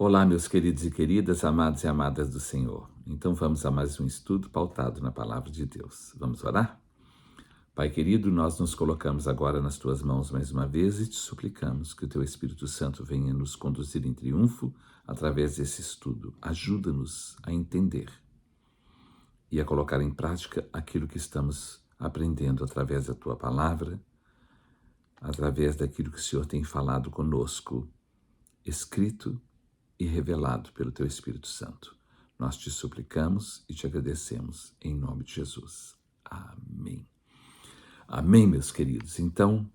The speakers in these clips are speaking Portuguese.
Olá, meus queridos e queridas, amados e amadas do Senhor. Então vamos a mais um estudo pautado na Palavra de Deus. Vamos orar? Pai querido, nós nos colocamos agora nas Tuas mãos mais uma vez e te suplicamos que o Teu Espírito Santo venha nos conduzir em triunfo através desse estudo. Ajuda-nos a entender e a colocar em prática aquilo que estamos aprendendo através da Tua Palavra, através daquilo que o Senhor tem falado conosco, escrito e revelado pelo Teu Espírito Santo. Nós te suplicamos e te agradecemos em nome de Jesus. Amém. Amém, meus queridos. Então,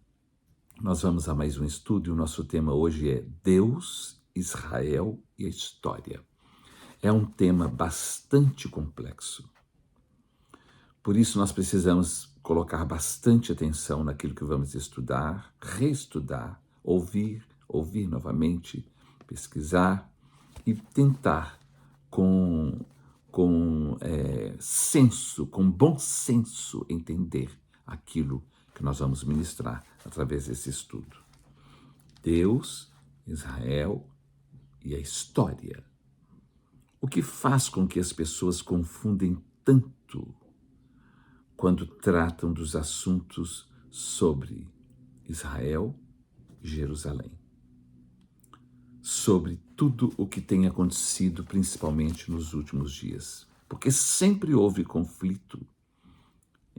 nós vamos a mais um estudo e o nosso tema hoje é Deus, Israel e a História. É um tema bastante complexo. Por isso, nós precisamos colocar bastante atenção naquilo que vamos estudar, reestudar, ouvir novamente, pesquisar e tentar com bom senso, entender aquilo que nós vamos ministrar através desse estudo. Deus, Israel e a história. O que faz com que as pessoas confundem tanto quando tratam dos assuntos sobre Israel e Jerusalém? Sobre tudo o que tem acontecido, principalmente nos últimos dias. Porque sempre houve conflito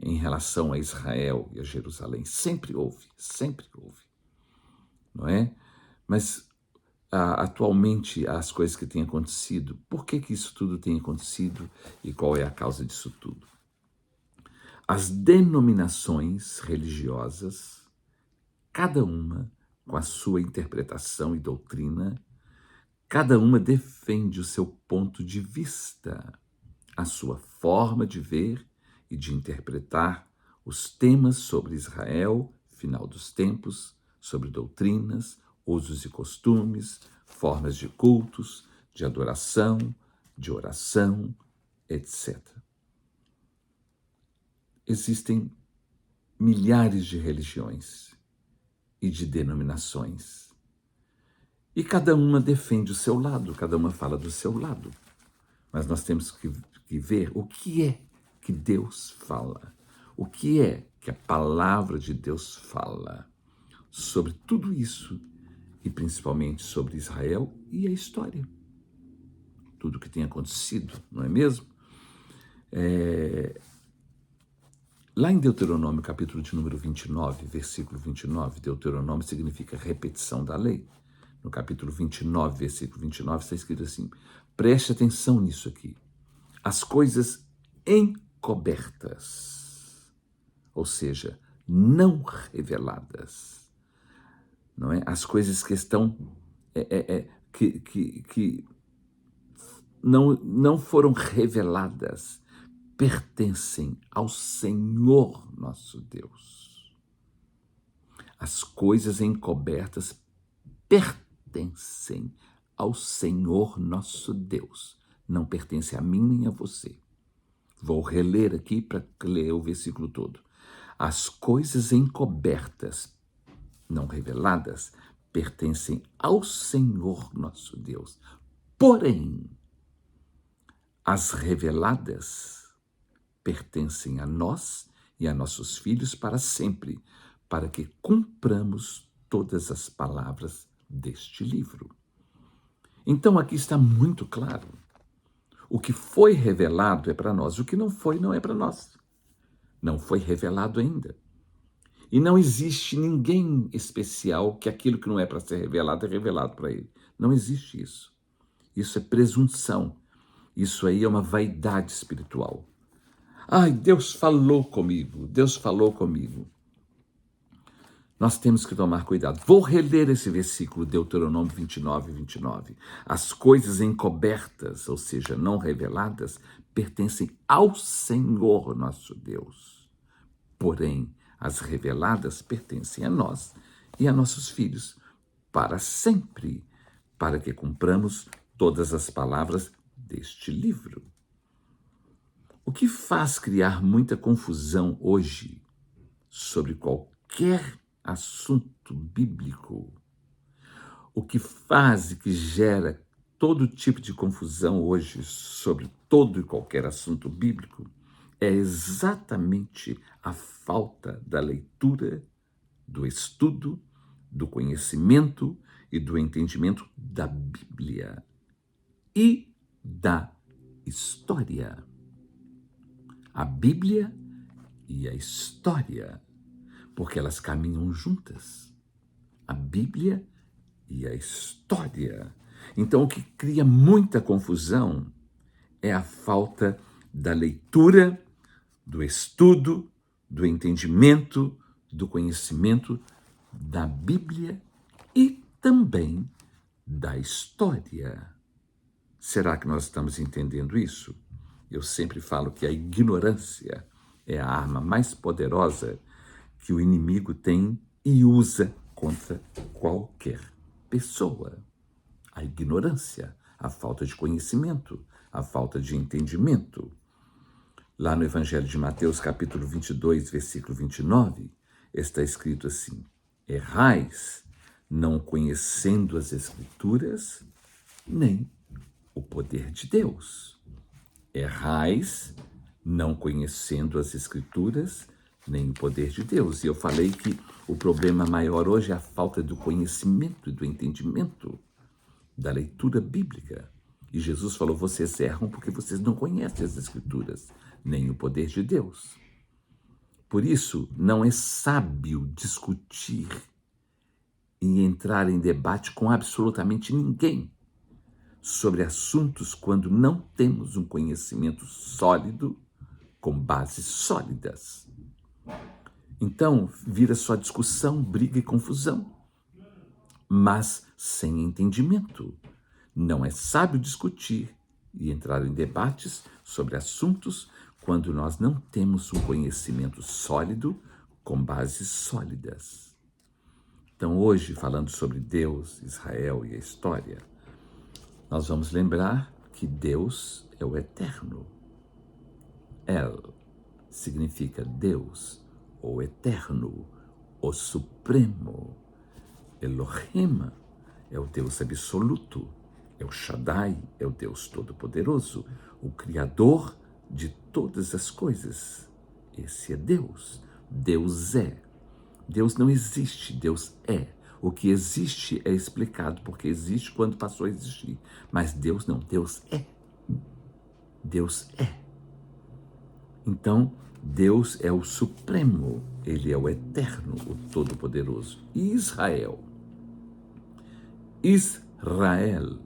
em relação a Israel e a Jerusalém. Sempre houve, não é? Mas atualmente as coisas que têm acontecido, por que isso tudo tem acontecido e qual é a causa disso tudo? As denominações religiosas, cada uma com a sua interpretação e doutrina, cada uma defende o seu ponto de vista, a sua forma de ver e de interpretar os temas sobre Israel, final dos tempos, sobre doutrinas, usos e costumes, formas de cultos, de adoração, de oração, etc. Existem milhares de religiões e de denominações. E cada uma defende o seu lado, cada uma fala do seu lado. Mas nós temos que ver o que é que Deus fala, o que é que a palavra de Deus fala sobre tudo isso e principalmente sobre Israel e a história. Tudo que tem acontecido, não é mesmo? Lá em Deuteronômio, capítulo de número 29, versículo 29, Deuteronômio significa repetição da lei. No capítulo 29, versículo 29, está escrito assim, preste atenção nisso aqui. As coisas encobertas, ou seja, não reveladas, não é? As coisas que estão, que não foram reveladas, pertencem ao Senhor nosso Deus. As coisas encobertas pertencem ao Senhor nosso Deus. Não pertence a mim nem a você. Vou reler aqui para ler o versículo todo. As coisas encobertas, não reveladas, pertencem ao Senhor nosso Deus. Porém, as reveladas pertencem a nós e a nossos filhos para sempre, para que cumpramos todas as palavras deste livro. Então aqui está muito claro. O que foi revelado é para nós, o que não foi não é para nós. Não foi revelado ainda. E não existe ninguém especial que aquilo que não é para ser revelado é revelado para ele. Não existe isso. Isso é presunção. Isso aí é uma vaidade espiritual. Ai, Deus falou comigo, Deus falou comigo. Nós temos que tomar cuidado. Vou reler esse versículo, Deuteronômio 29, 29. As coisas encobertas, ou seja, não reveladas, pertencem ao Senhor nosso Deus. Porém, as reveladas pertencem a nós e a nossos filhos para sempre, para que cumpramos todas as palavras deste livro. O que faz criar muita confusão hoje sobre qualquer assunto bíblico, o que faz e que gera todo tipo de confusão hoje sobre todo e qualquer assunto bíblico é exatamente a falta da leitura, do estudo, do conhecimento e do entendimento da Bíblia e da história. A Bíblia e a história, porque elas caminham juntas. A Bíblia e a história. Então, o que cria muita confusão é a falta da leitura, do estudo, do entendimento, do conhecimento da Bíblia e também da história. Será que nós estamos entendendo isso? Eu sempre falo que a ignorância é a arma mais poderosa que o inimigo tem e usa contra qualquer pessoa. A ignorância, a falta de conhecimento, a falta de entendimento. Lá no Evangelho de Mateus, capítulo 22, versículo 29, está escrito assim: errais, não conhecendo as Escrituras, nem o poder de Deus. Errais, não conhecendo as Escrituras, nem o poder de Deus. E eu falei que o problema maior hoje é a falta do conhecimento e do entendimento da leitura bíblica. E Jesus falou: vocês erram porque vocês não conhecem as Escrituras, nem o poder de Deus. Por isso, não é sábio discutir e entrar em debate com absolutamente ninguém sobre assuntos quando não temos um conhecimento sólido, com bases sólidas. Então, vira só discussão, briga e confusão, mas sem entendimento. Não é sábio discutir e entrar em debates sobre assuntos quando nós não temos um conhecimento sólido, com bases sólidas. Então, hoje, falando sobre Deus, Israel e a história, nós vamos lembrar que Deus é o eterno. El significa Deus, o eterno, o supremo. Elohim é o Deus absoluto, é o Shaddai, é o Deus todo-poderoso, o Criador de todas as coisas. Esse é Deus. Deus é. Deus não existe, Deus é. O que existe é explicado porque existe quando passou a existir. Mas Deus não, Deus é. Deus é. Então, Deus é o Supremo, Ele é o Eterno, o Todo-Poderoso. E Israel? Israel,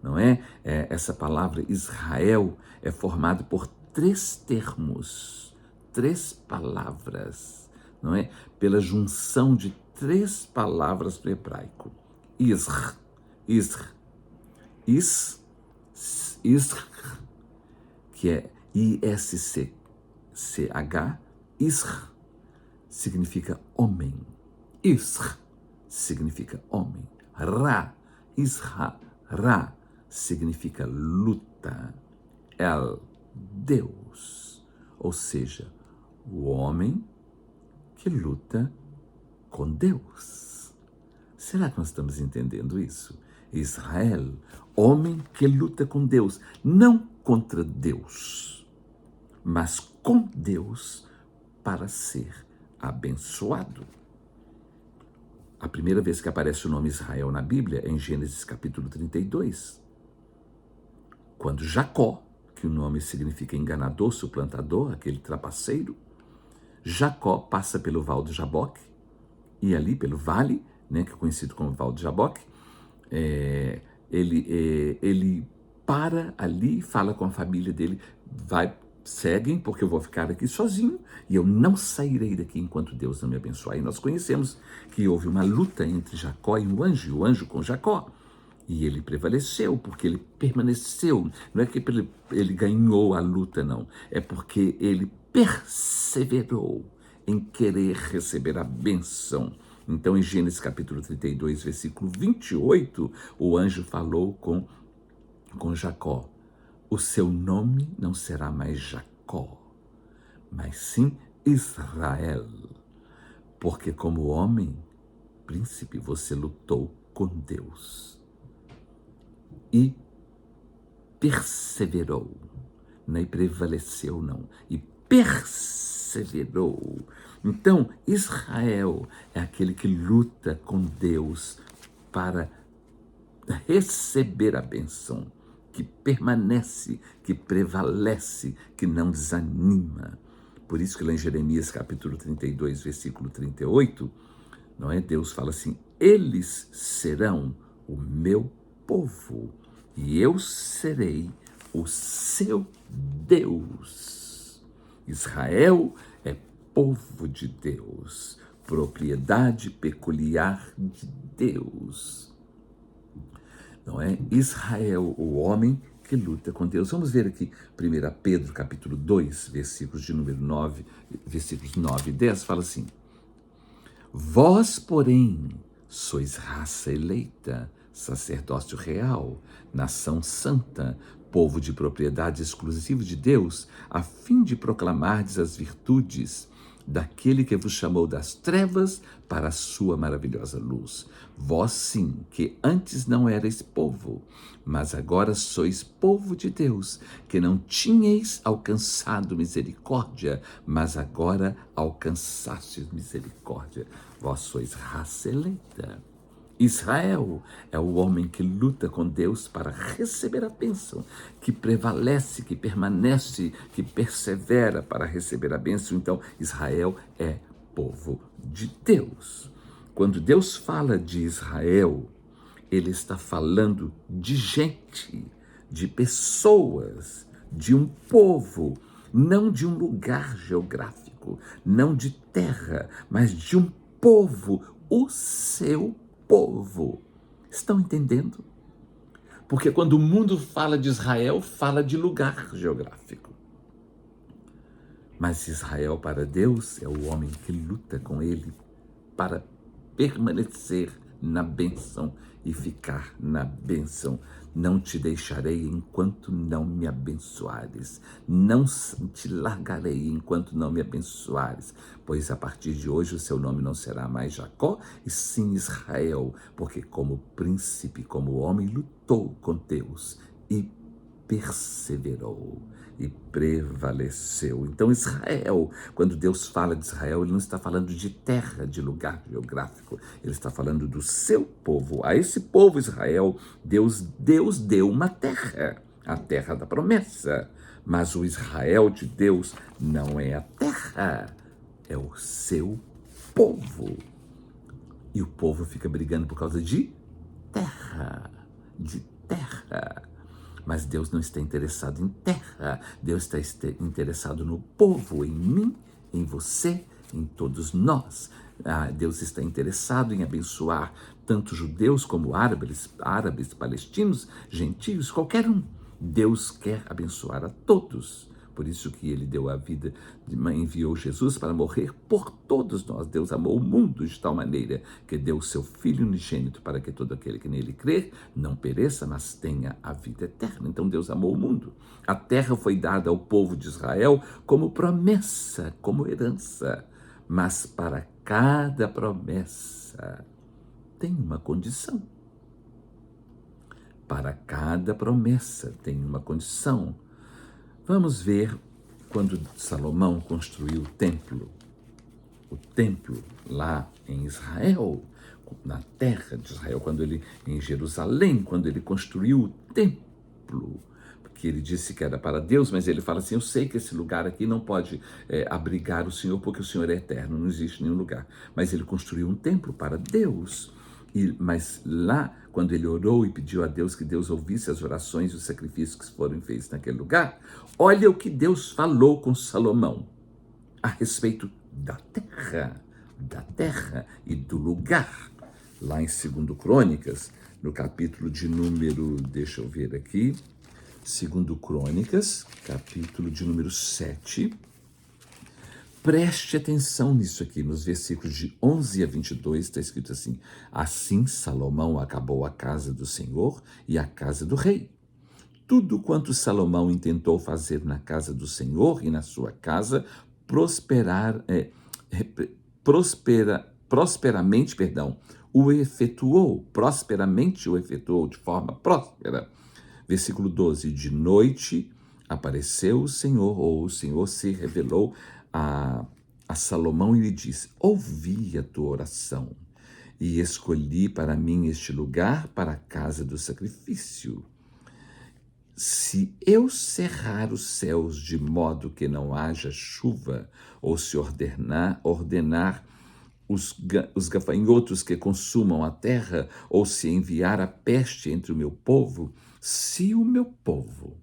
não é? Essa palavra Israel é formada por três termos, três palavras, não é? Pela junção de três palavras do hebraico. Isr, que é I-S-C-H, Isr, significa homem. Isr significa homem. Isra, significa luta. El, Deus. Ou seja, o homem que luta com Deus. Será que nós estamos entendendo isso? Israel, homem que luta com Deus, não contra Deus, mas com Deus para ser abençoado. A primeira vez que aparece o nome Israel na Bíblia é em Gênesis capítulo 32. Quando Jacó, que o nome significa enganador, suplantador, aquele trapaceiro, Jacó passa pelo Val de Jaboque, e ali pelo vale, né, que é conhecido como Val de Jaboque, ele para ali, fala com a família dele, seguem, porque eu vou ficar aqui sozinho e eu não sairei daqui enquanto Deus não me abençoar. E nós conhecemos que houve uma luta entre Jacó e o anjo com Jacó. E ele prevaleceu, porque ele permaneceu. Não é que ele ganhou a luta, não. É porque ele perseverou em querer receber a bênção. Então, em Gênesis capítulo 32, versículo 28, o anjo falou com Jacó: o seu nome não será mais Jacó, mas sim Israel, porque como homem, príncipe, você lutou com Deus. e perseverou. Não é prevaleceu, não. E perseverou. Então, Israel é aquele que luta com Deus para receber a bênção, que permanece, que prevalece, que não desanima. Por isso que lá em Jeremias capítulo 32, versículo 38, não é? Deus fala assim: eles serão o meu povo e eu serei o seu Deus. Israel é povo de Deus, propriedade peculiar de Deus. Não é? Israel, o homem que luta com Deus. Vamos ver aqui 1 Pedro capítulo 2, versículos de número 9, versículos 9 e 10, fala assim: vós, porém, sois raça eleita, sacerdócio real, nação santa, povo de propriedade exclusiva de Deus, a fim de proclamardes as virtudes daquele que vos chamou das trevas para a sua maravilhosa luz. Vós sim, que antes não erais povo, mas agora sois povo de Deus, que não tinhais alcançado misericórdia, mas agora alcançastes misericórdia. Vós sois raça eleita. Israel é o homem que luta com Deus para receber a bênção, que prevalece, que permanece, que persevera para receber a bênção. Então, Israel é povo de Deus. Quando Deus fala de Israel, ele está falando de gente, de pessoas, de um povo, não de um lugar geográfico, não de terra, mas de um povo, o seu povo. Estão entendendo? Porque quando o mundo fala de Israel, fala de lugar geográfico. Mas Israel para Deus é o homem que luta com ele para permanecer na bênção e ficar na bênção. Não te deixarei enquanto não me abençoares. Não te largarei enquanto não me abençoares. Pois a partir de hoje o seu nome não será mais Jacó, e sim Israel. Porque como príncipe, como homem, lutou com Deus e perseverou e prevaleceu. Então Israel, quando Deus fala de Israel, ele não está falando de terra, de lugar geográfico, ele está falando do seu povo. A esse povo Israel, Deus deu uma terra, a terra da promessa, mas o Israel de Deus não é a terra, é o seu povo. E o povo fica brigando por causa de terra, de terra. Mas Deus não está interessado em terra, Deus está interessado no povo, em mim, em você, em todos nós. Deus está interessado em abençoar tanto judeus como árabes, palestinos, gentios, qualquer um. Deus quer abençoar a todos. Por isso que ele deu a vida, enviou Jesus para morrer por todos nós. Deus amou o mundo de tal maneira que deu o seu Filho unigênito para que todo aquele que nele crer não pereça, mas tenha a vida eterna. Então Deus amou o mundo. A terra foi dada ao povo de Israel como promessa, como herança. Mas para cada promessa tem uma condição. Para cada promessa tem uma condição. Vamos ver quando Salomão construiu o templo lá em Israel, na terra de Israel, em Jerusalém, quando ele construiu o templo, porque ele disse que era para Deus, mas ele fala assim: eu sei que esse lugar aqui não pode abrigar o Senhor, porque o Senhor é eterno, não existe nenhum lugar. Mas ele construiu um templo para Deus. Mas lá, quando ele orou e pediu a Deus que Deus ouvisse as orações e os sacrifícios que foram feitos naquele lugar, olha o que Deus falou com Salomão a respeito da terra e do lugar. Lá em 2 Crônicas, no capítulo de número, deixa eu ver aqui, 2 Crônicas, capítulo de número 7, preste atenção nisso aqui, nos versículos de 11 a 22, está escrito assim: assim Salomão acabou a casa do Senhor e a casa do rei. Tudo quanto Salomão intentou fazer na casa do Senhor e na sua casa, prosperamente, o efetuou, prosperamente o efetuou, de forma próspera. Versículo 12, de noite apareceu o Senhor, ou o Senhor se revelou a Salomão e lhe disse: ouvi a tua oração e escolhi para mim este lugar para a casa do sacrifício. Se eu cerrar os céus de modo que não haja chuva, ou se ordenar os gafanhotos que consumam a terra, ou se enviar a peste entre o meu povo, se o meu povo,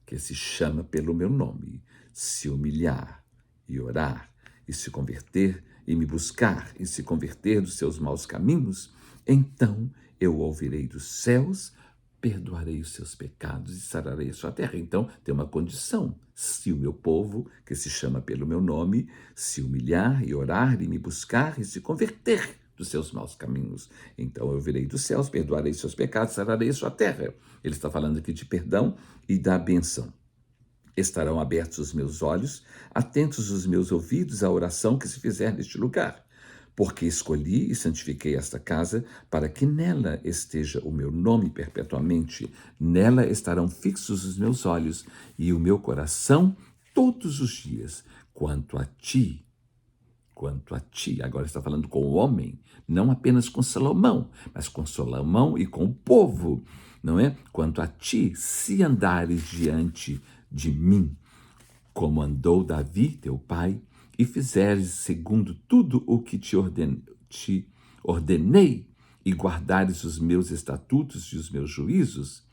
que se chama pelo meu nome, se humilhar e orar, e se converter, e me buscar, e se converter dos seus maus caminhos, então eu ouvirei dos céus, perdoarei os seus pecados e sararei a sua terra. Então, tem uma condição. Se o meu povo, que se chama pelo meu nome, se humilhar e orar e me buscar e se converter dos seus maus caminhos, então eu virei dos céus, perdoarei seus pecados, sararei a sua terra. Ele está falando aqui de perdão e da bênção. Estarão abertos os meus olhos, atentos os meus ouvidos à oração que se fizer neste lugar. Porque escolhi e santifiquei esta casa, para que nela esteja o meu nome perpetuamente. Nela estarão fixos os meus olhos e o meu coração todos os dias. Quanto a ti, agora está falando com o homem, não apenas com Salomão, mas com Salomão e com o povo, não é? Quanto a ti, se andares diante de mim, como andou Davi, teu pai, e fizeres segundo tudo o que te ordenei, e guardares os meus estatutos e os meus juízos,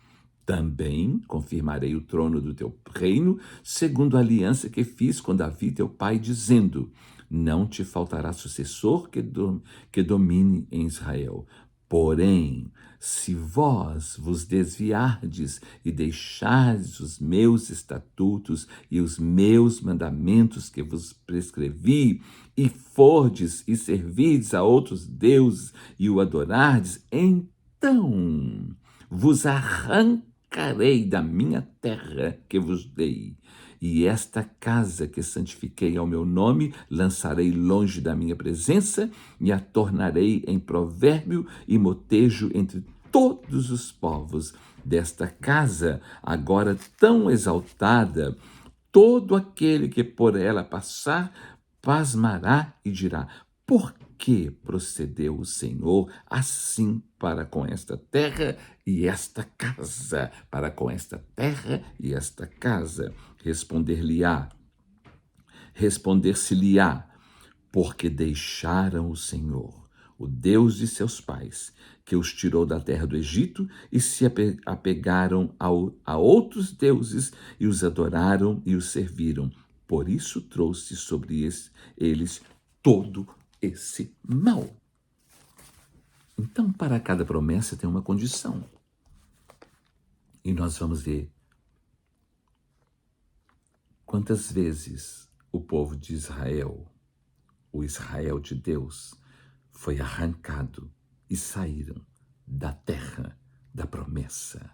também confirmarei o trono do teu reino, segundo a aliança que fiz com Davi, teu pai, dizendo: não te faltará sucessor que domine em Israel. Porém, se vós vos desviardes e deixardes os meus estatutos e os meus mandamentos que vos prescrevi, e fordes e servirdes a outros deuses e o adorardes, então vos arrancarei da minha terra que vos dei, e esta casa que santifiquei ao meu nome lançarei longe da minha presença e a tornarei em provérbio e motejo entre todos os povos. Desta casa, agora tão exaltada, todo aquele que por ela passar pasmará e dirá: por que procedeu o Senhor assim para com esta terra e esta casa? Para com esta terra e esta casa. Responder-se-lhe-á, porque deixaram o Senhor, o Deus de seus pais, que os tirou da terra do Egito, e se apegaram a outros deuses, e os adoraram e os serviram. Por isso trouxe sobre eles todo esse mal. Então, para cada promessa tem uma condição. E nós vamos ver quantas vezes o povo de Israel, o Israel de Deus, foi arrancado e saíram da terra da promessa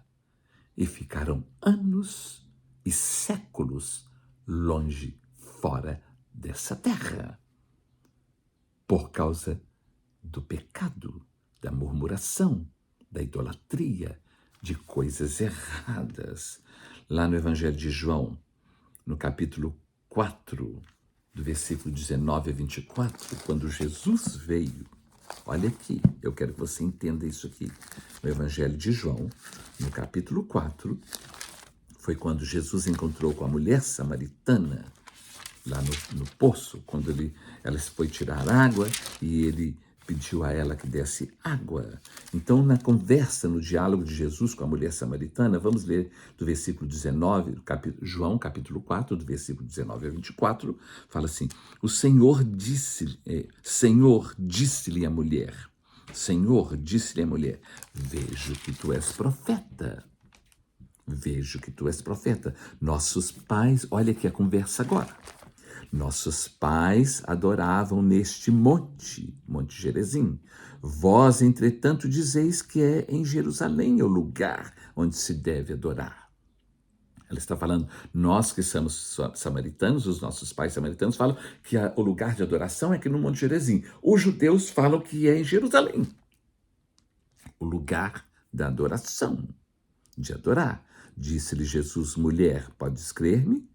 e ficaram anos e séculos longe, fora dessa terra, por causa do pecado, da murmuração, da idolatria, de coisas erradas. Lá no Evangelho de João, no capítulo 4, do versículo 19 a 24, quando Jesus veio, olha aqui, eu quero que você entenda isso aqui. No Evangelho de João, no capítulo 4, foi quando Jesus encontrou com a mulher samaritana, lá no poço, quando ela foi tirar água e ele pediu a ela que desse água. Então, na conversa, no diálogo de Jesus com a mulher samaritana, vamos ler do versículo 19, João capítulo 4, do versículo 19 a 24, fala assim: o Senhor disse-lhe a mulher, vejo que tu és profeta. Vejo que tu és profeta. Nossos pais, olha aqui a conversa agora. Nossos pais adoravam neste monte Gerizim. Vós, entretanto, dizeis que é em Jerusalém o lugar onde se deve adorar. Ela está falando, nós que somos samaritanos, os nossos pais samaritanos falam que o lugar de adoração é aqui no Monte Gerizim. Os judeus falam que é em Jerusalém. o lugar da adoração, de adorar. Disse-lhe Jesus: mulher, podes crer-me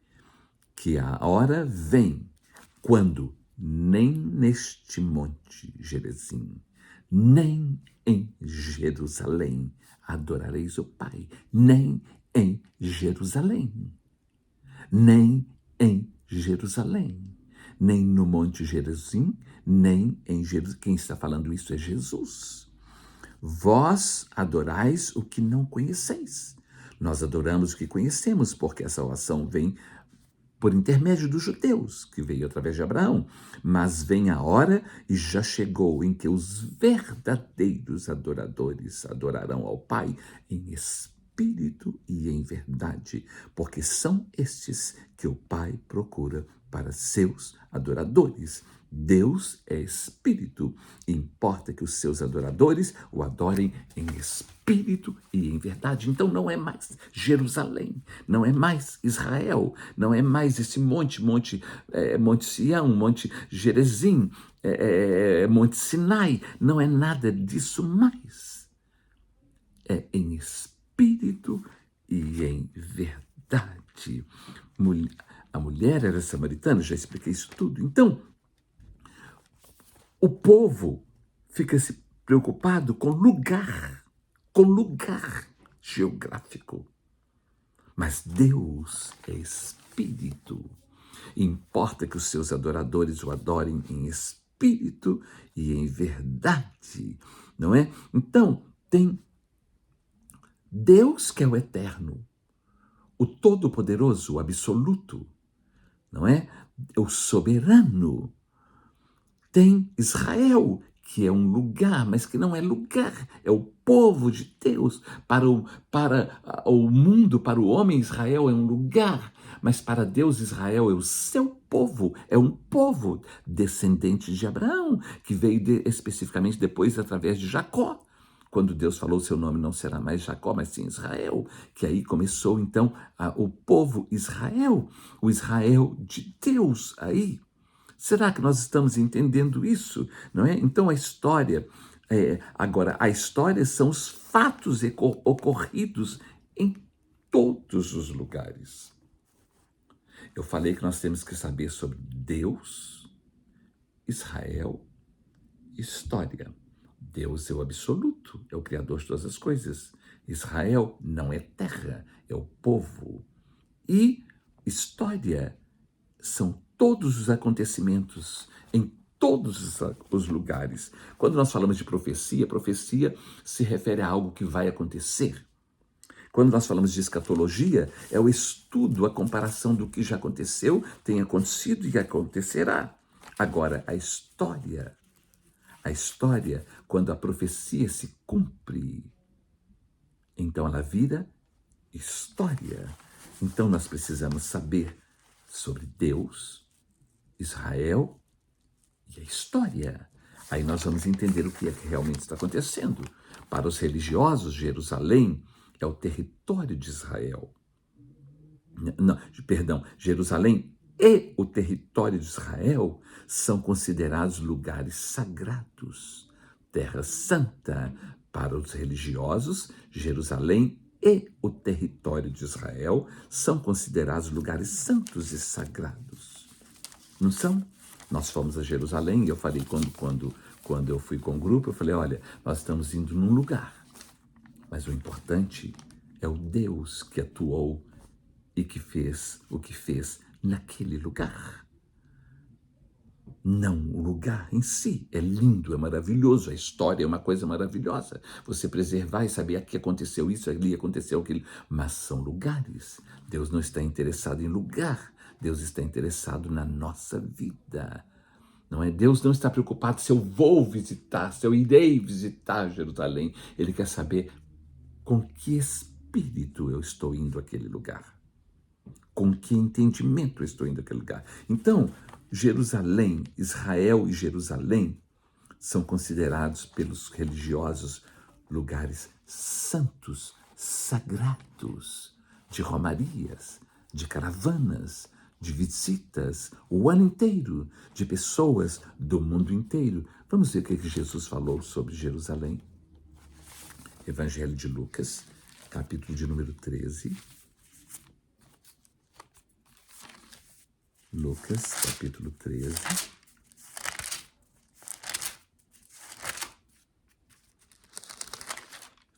que a hora vem quando nem neste monte Gerizim, nem em Jerusalém adorareis o Pai, nem em Jerusalém, nem em Jerusalém, nem no monte Gerizim, nem em Jerusalém. Quem está falando isso é Jesus. Vós adorais o que não conheceis. Nós adoramos o que conhecemos, porque a salvação vem por intermédio dos judeus, que veio através de Abraão. Mas vem a hora, e já chegou, em que os verdadeiros adoradores adorarão ao Pai em espírito e em verdade, porque são estes que o Pai procura para seus adoradores. Deus é espírito, e importa que os seus adoradores o adorem em espírito e em verdade. Então não é mais Jerusalém, não é mais Israel, não é mais esse monte Sião, monte Gerizim, monte Sinai, não é nada disso mais. É em espírito e em verdade. A mulher era samaritana, já expliquei isso tudo. Então, o povo fica se preocupado com lugar geográfico. Mas Deus é espírito. Importa que os seus adoradores o adorem em espírito e em verdade, não é? Então, tem Deus, que é o eterno, o todo-poderoso, o absoluto, não é? O soberano. Tem Israel, que é um lugar, mas que não é lugar, é o povo de Deus. Para o mundo, para o homem, Israel é um lugar, mas para Deus, Israel é o seu povo, é um povo descendente de Abraão, que veio especificamente depois através de Jacó. Quando Deus falou, seu nome não será mais Jacó, mas sim Israel, que aí começou então o povo Israel, o Israel de Deus aí. Será que nós estamos entendendo isso? Não é? Então a história, agora, a história são os fatos ocorridos em todos os lugares. Eu falei que nós temos que saber sobre Deus, Israel, história. Deus é o absoluto, é o Criador de todas as coisas. Israel não é terra, é o povo. E história são todos os acontecimentos em todos os lugares. Quando nós falamos de profecia, profecia se refere a algo que vai acontecer. Quando nós falamos de escatologia, é o estudo, a comparação do que já aconteceu, tem acontecido e acontecerá. Agora, a história, quando a profecia se cumpre, então ela vira história. Então nós precisamos saber sobre Deus, Israel e a história. Aí nós vamos entender o que é que realmente está acontecendo. Para os religiosos, Jerusalém é o território de Israel. Não, perdão, Jerusalém e o território de Israel são considerados lugares sagrados. Terra Santa. Para os religiosos, Jerusalém e o território de Israel são considerados lugares santos e sagrados. Não são? Nós fomos a Jerusalém, e eu falei quando eu fui com o grupo, eu falei, olha, nós estamos indo num lugar, mas o importante é o Deus que atuou e que fez o que fez naquele lugar. Não, o lugar em si é lindo, é maravilhoso, a história é uma coisa maravilhosa. Você preservar e saber que aconteceu isso, ali aconteceu aquilo, mas são lugares. Deus não está interessado em lugar, Deus está interessado na nossa vida. Não é? Deus não está preocupado se eu vou visitar, se eu irei visitar Jerusalém. Ele quer saber com que espírito eu estou indo àquele lugar. Com que entendimento eu estou indo àquele lugar. Então, Jerusalém, Israel e Jerusalém são considerados pelos religiosos lugares santos, sagrados, de romarias, de caravanas, de visitas, o ano inteiro, de pessoas do mundo inteiro. Vamos ver o que Jesus falou sobre Jerusalém. Evangelho de Lucas, capítulo de número 13. Lucas, capítulo 13.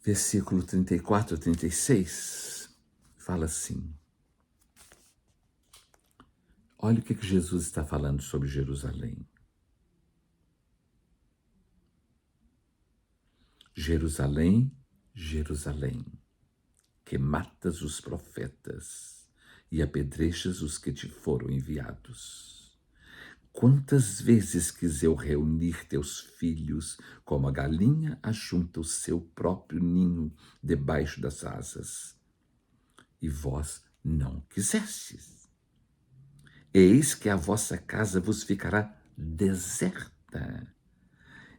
Versículo 34 a 36, fala assim. Olha o que Jesus está falando sobre Jerusalém. Jerusalém, Jerusalém, que matas os profetas e apedrejas os que te foram enviados. Quantas vezes quis eu reunir teus filhos, como a galinha ajunta o seu próprio ninho debaixo das asas, e vós não quisestes. Eis que a vossa casa vos ficará deserta.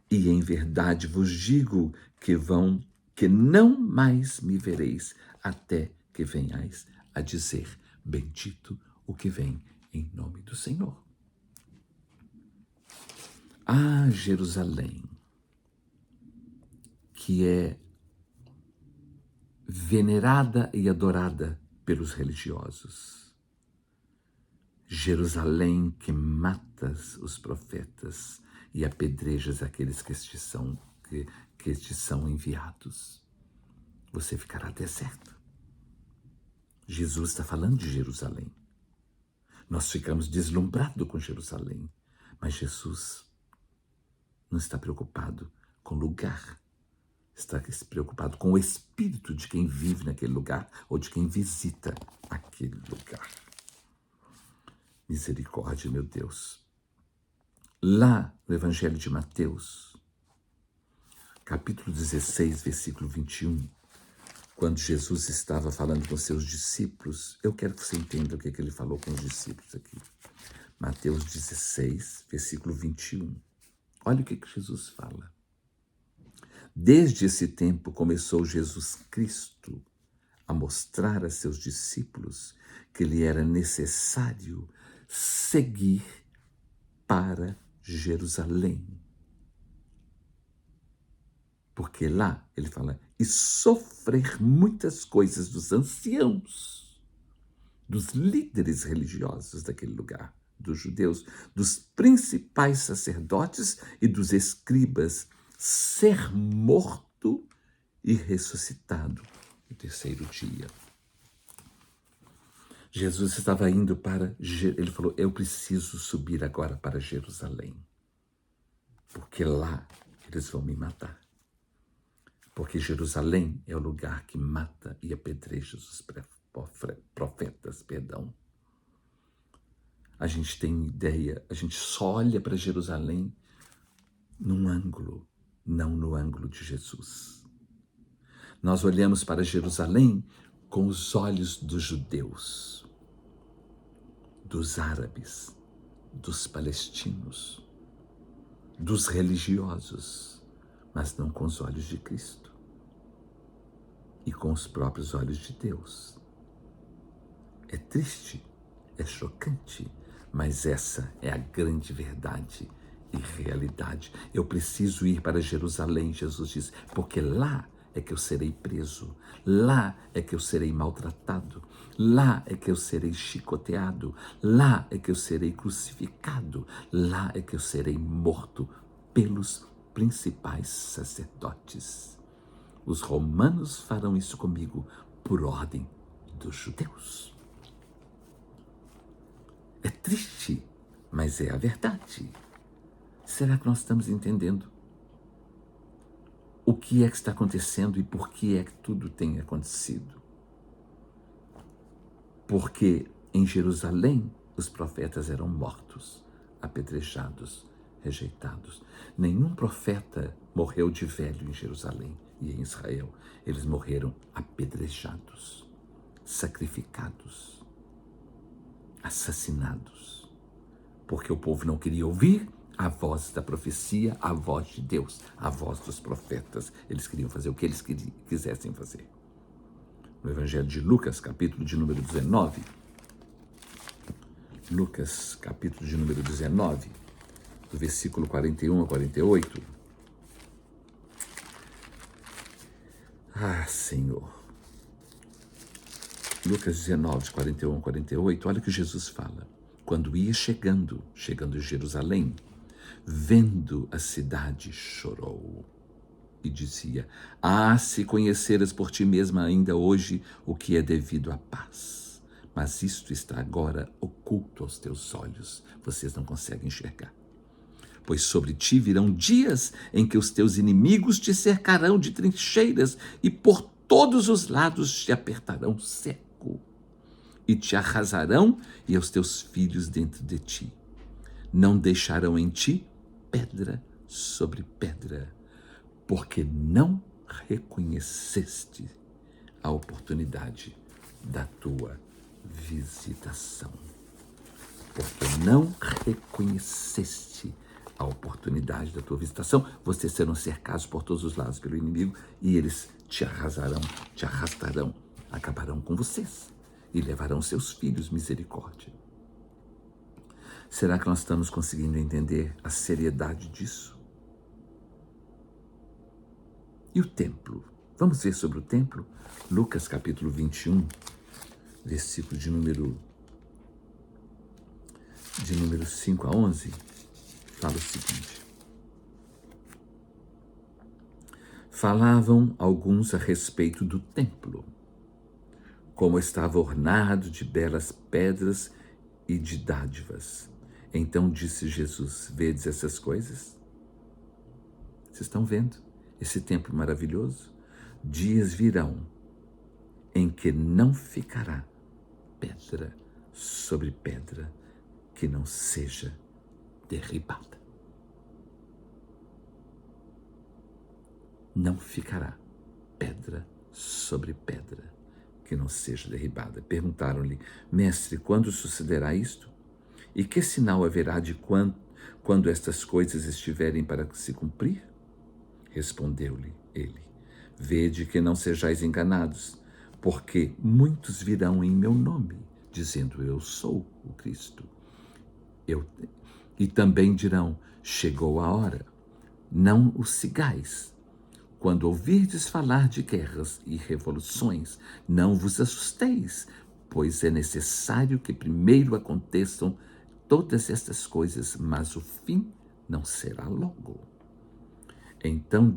E em verdade vos digo que não mais me vereis, até que venhais a dizer, bendito o que vem em nome do Senhor. Ah, Jerusalém, que é venerada e adorada pelos religiosos. Jerusalém, que matas os profetas e apedrejas aqueles que te são enviados. Você ficará deserto. Jesus está falando de Jerusalém. Nós ficamos deslumbrados com Jerusalém, mas Jesus não está preocupado com o lugar. Está preocupado com o espírito de quem vive naquele lugar ou de quem visita aquele lugar. Misericórdia, meu Deus. Lá no Evangelho de Mateus, capítulo 16, versículo 21, quando Jesus estava falando com seus discípulos, eu quero que você entenda o que ele falou com os discípulos aqui. Mateus 16, versículo 21. Olha o que Jesus fala. Desde esse tempo começou Jesus Cristo a mostrar a seus discípulos que lhe era necessário seguir para Jerusalém. Porque lá, ele fala, e sofrer muitas coisas dos anciãos, dos líderes religiosos daquele lugar, dos judeus, dos principais sacerdotes e dos escribas, ser morto e ressuscitado no terceiro dia. Jesus estava indo ele falou, eu preciso subir agora para Jerusalém, porque lá eles vão me matar. Porque Jerusalém é o lugar que mata e apedreja os profetas, A gente tem ideia, a gente só olha para Jerusalém num ângulo, não no ângulo de Jesus. Nós olhamos para Jerusalém com os olhos dos judeus, dos árabes, dos palestinos, dos religiosos, mas não com os olhos de Cristo e com os próprios olhos de Deus. É triste, é chocante, mas essa é a grande verdade e realidade. Eu preciso ir para Jerusalém, Jesus diz, porque lá é que eu serei preso, lá é que eu serei maltratado, lá é que eu serei chicoteado, lá é que eu serei crucificado, lá é que eu serei morto pelos principais sacerdotes. Os romanos farão isso comigo por ordem dos judeus. É triste, mas é a verdade. Será que nós estamos entendendo o que é que está acontecendo e por que é que tudo tem acontecido? Porque em Jerusalém os profetas eram mortos, apedrejados, rejeitados. Nenhum profeta morreu de velho em Jerusalém e em Israel. Eles morreram apedrejados, sacrificados, assassinados, porque o povo não queria ouvir a voz da profecia, a voz de Deus, a voz dos profetas. Eles queriam fazer o que eles quisessem fazer. No Evangelho de Lucas, capítulo de número 19, Lucas, capítulo de número 19, do versículo 41 a 48, Senhor. Lucas 19, 41 a 48, olha o que Jesus fala. Quando ia chegando em Jerusalém, vendo a cidade, chorou e dizia: se conheceras por ti mesma ainda hoje o que é devido à paz. Mas isto está agora oculto aos teus olhos. Vocês não conseguem enxergar. Pois sobre ti virão dias em que os teus inimigos te cercarão de trincheiras e por todos os lados te apertarão seco e te arrasarão e aos teus filhos dentro de ti. Não deixarão em ti pedra sobre pedra, porque não reconheceste a oportunidade da tua visitação. Porque não reconheceste a oportunidade da tua visitação, vocês serão cercados por todos os lados pelo inimigo e eles te arrasarão, te arrastarão, acabarão com vocês e levarão seus filhos misericórdia. Será que nós estamos conseguindo entender a seriedade disso? E o templo? Vamos ver sobre o templo? Lucas capítulo 21, versículo de número 5 a 11, fala o seguinte. Falavam alguns a respeito do templo, como estava ornado de belas pedras e de dádivas. Então disse Jesus: vedes essas coisas? Vocês estão vendo esse templo maravilhoso? Dias virão em que não ficará pedra sobre pedra que não seja derribada. Não ficará pedra sobre pedra que não seja derribada. Perguntaram-lhe: mestre, quando sucederá isto? E que sinal haverá de quando estas coisas estiverem para se cumprir? Respondeu-lhe ele: vede que não sejais enganados, porque muitos virão em meu nome, dizendo: eu sou o Cristo. E também dirão: chegou a hora. Não o sigais. Quando ouvirdes falar de guerras e revoluções, não vos assusteis, pois é necessário que primeiro aconteçam todas estas coisas, mas o fim não será logo. Então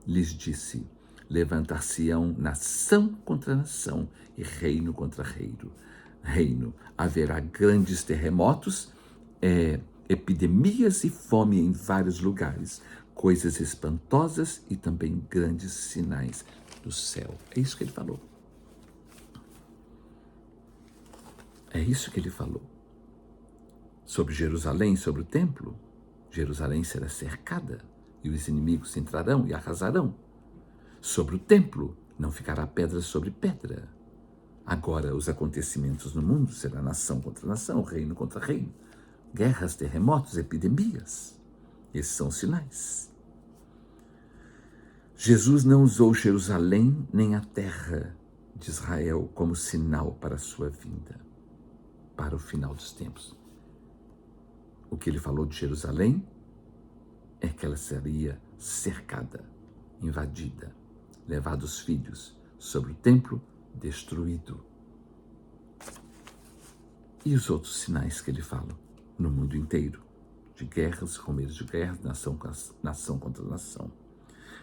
lhes disse: levantar-se-ão nação contra nação e reino contra reino. Haverá grandes terremotos, epidemias e fome em vários lugares, coisas espantosas e também grandes sinais do céu. É isso que ele falou. É isso que ele falou. Sobre Jerusalém, sobre o templo, Jerusalém será cercada e os inimigos entrarão e arrasarão. Sobre o templo, não ficará pedra sobre pedra. Agora, os acontecimentos no mundo serão nação contra nação, reino contra reino, guerras, terremotos, epidemias. Esses são os sinais. Jesus não usou Jerusalém nem a terra de Israel como sinal para a sua vinda, para o final dos tempos. O que ele falou de Jerusalém é que ela seria cercada, invadida, levados filhos, sobre o templo destruído. E os outros sinais que ele fala no mundo inteiro, de guerras, rumores de guerra, nação contra nação.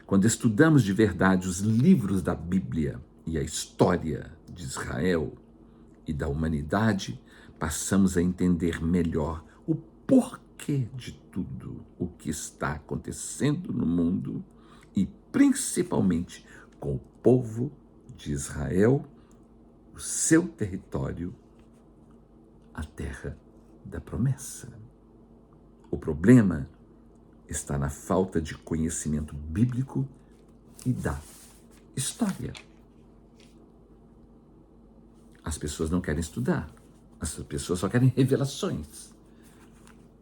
Quando estudamos de verdade os livros da Bíblia e a história de Israel e da humanidade, passamos a entender melhor o porquê de tudo o que está acontecendo no mundo e principalmente com o povo de Israel, o seu território, a terra da promessa. O problema está na falta de conhecimento bíblico e da história. As pessoas não querem estudar, as pessoas só querem revelações,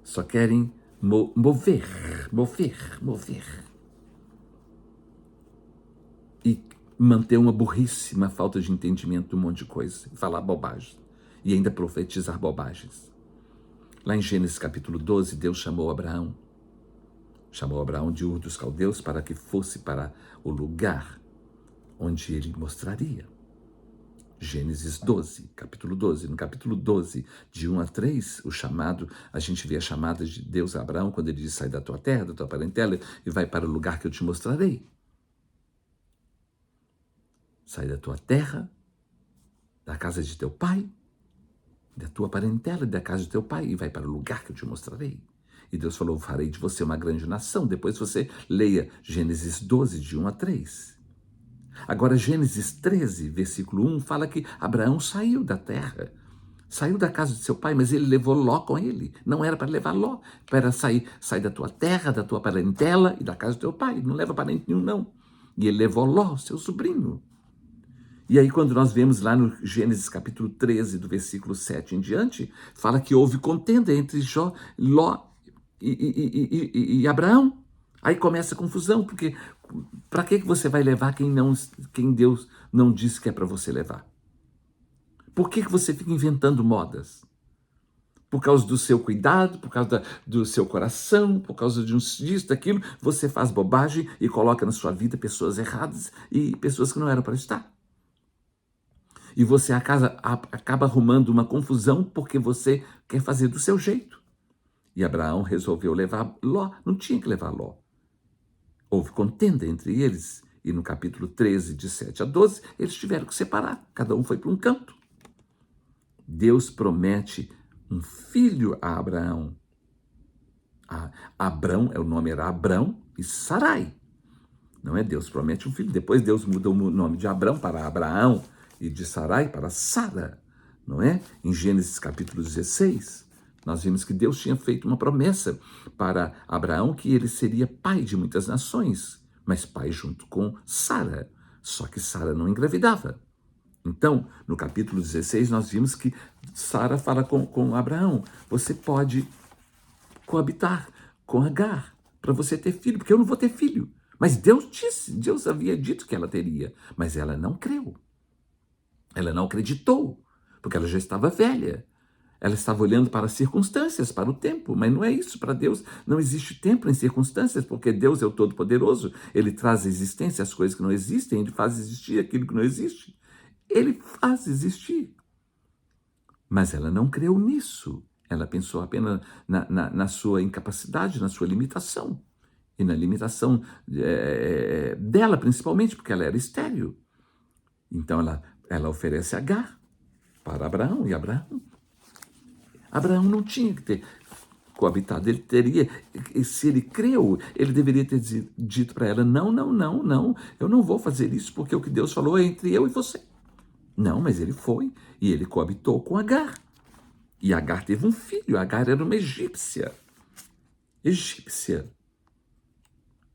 só querem mover. E manter uma burrice, uma falta de entendimento de um monte de coisa, falar bobagem e ainda profetizar bobagens. Lá em Gênesis capítulo 12, Deus chamou Abraão de Ur dos Caldeus para que fosse para o lugar onde ele mostraria. Gênesis 12, capítulo 12. No capítulo 12, de 1 a 3, a gente vê a chamada de Deus a Abraão, quando ele diz: sai da tua terra, da tua parentela, e vai para o lugar que eu te mostrarei. Sai da tua terra, da casa de teu pai, da tua parentela e da casa de teu pai, e vai para o lugar que eu te mostrarei. E Deus falou: farei de você uma grande nação. Depois você leia Gênesis 12, de 1 a 3. Agora, Gênesis 13, versículo 1, fala que Abraão saiu da terra, saiu da casa de seu pai, mas ele levou Ló com ele. Não era para levar Ló, para sair da tua terra, da tua parentela e da casa do teu pai. Não leva parente nenhum, não. E ele levou Ló, seu sobrinho. E aí, quando nós vemos lá no Gênesis capítulo 13, do versículo 7 em diante, fala que houve contenda entre Ló e Abraão. Aí começa a confusão, porque para que você vai levar quem Deus não disse que é para você levar? Por que você fica inventando modas? Por causa do seu cuidado, por causa do seu coração, por causa disso, daquilo, você faz bobagem e coloca na sua vida pessoas erradas e pessoas que não eram para estar. E você acaba arrumando uma confusão porque você quer fazer do seu jeito. E Abraão resolveu levar Ló, não tinha que levar Ló. Houve contenda entre eles, e no capítulo 13, de 7 a 12, eles tiveram que separar, cada um foi para um canto. Deus promete um filho a Abraão. Abrão, o nome era Abrão e Sarai. Não é? Deus promete um filho, depois Deus muda o nome de Abrão para Abraão e de Sarai para Sara, não é? Em Gênesis capítulo 16, nós vimos que Deus tinha feito uma promessa para Abraão que ele seria pai de muitas nações, mas pai junto com Sara, só que Sara não engravidava. Então, no capítulo 16, nós vimos que Sara fala com Abraão: você pode coabitar com Agar para você ter filho, porque eu não vou ter filho. Mas Deus havia dito que ela teria, mas ela não creu. Ela não acreditou, porque ela já estava velha. Ela estava olhando para as circunstâncias, para o tempo, mas não é isso. Para Deus não existe tempo em circunstâncias, porque Deus é o Todo-Poderoso. Ele traz à existência as coisas que não existem, ele faz existir aquilo que não existe. Ele faz existir. Mas ela não creu nisso. Ela pensou apenas na sua incapacidade, na sua limitação. E na limitação dela, principalmente, porque ela era estéril. Então ela oferece Agar para Abraão, e Abraão não tinha que ter coabitado, ele teria, se ele creu, ele deveria ter dito para ela: não, eu não vou fazer isso, porque o que Deus falou é entre eu e você. Não, mas ele foi, e ele coabitou com Agar. E Agar teve um filho. Agar era uma egípcia.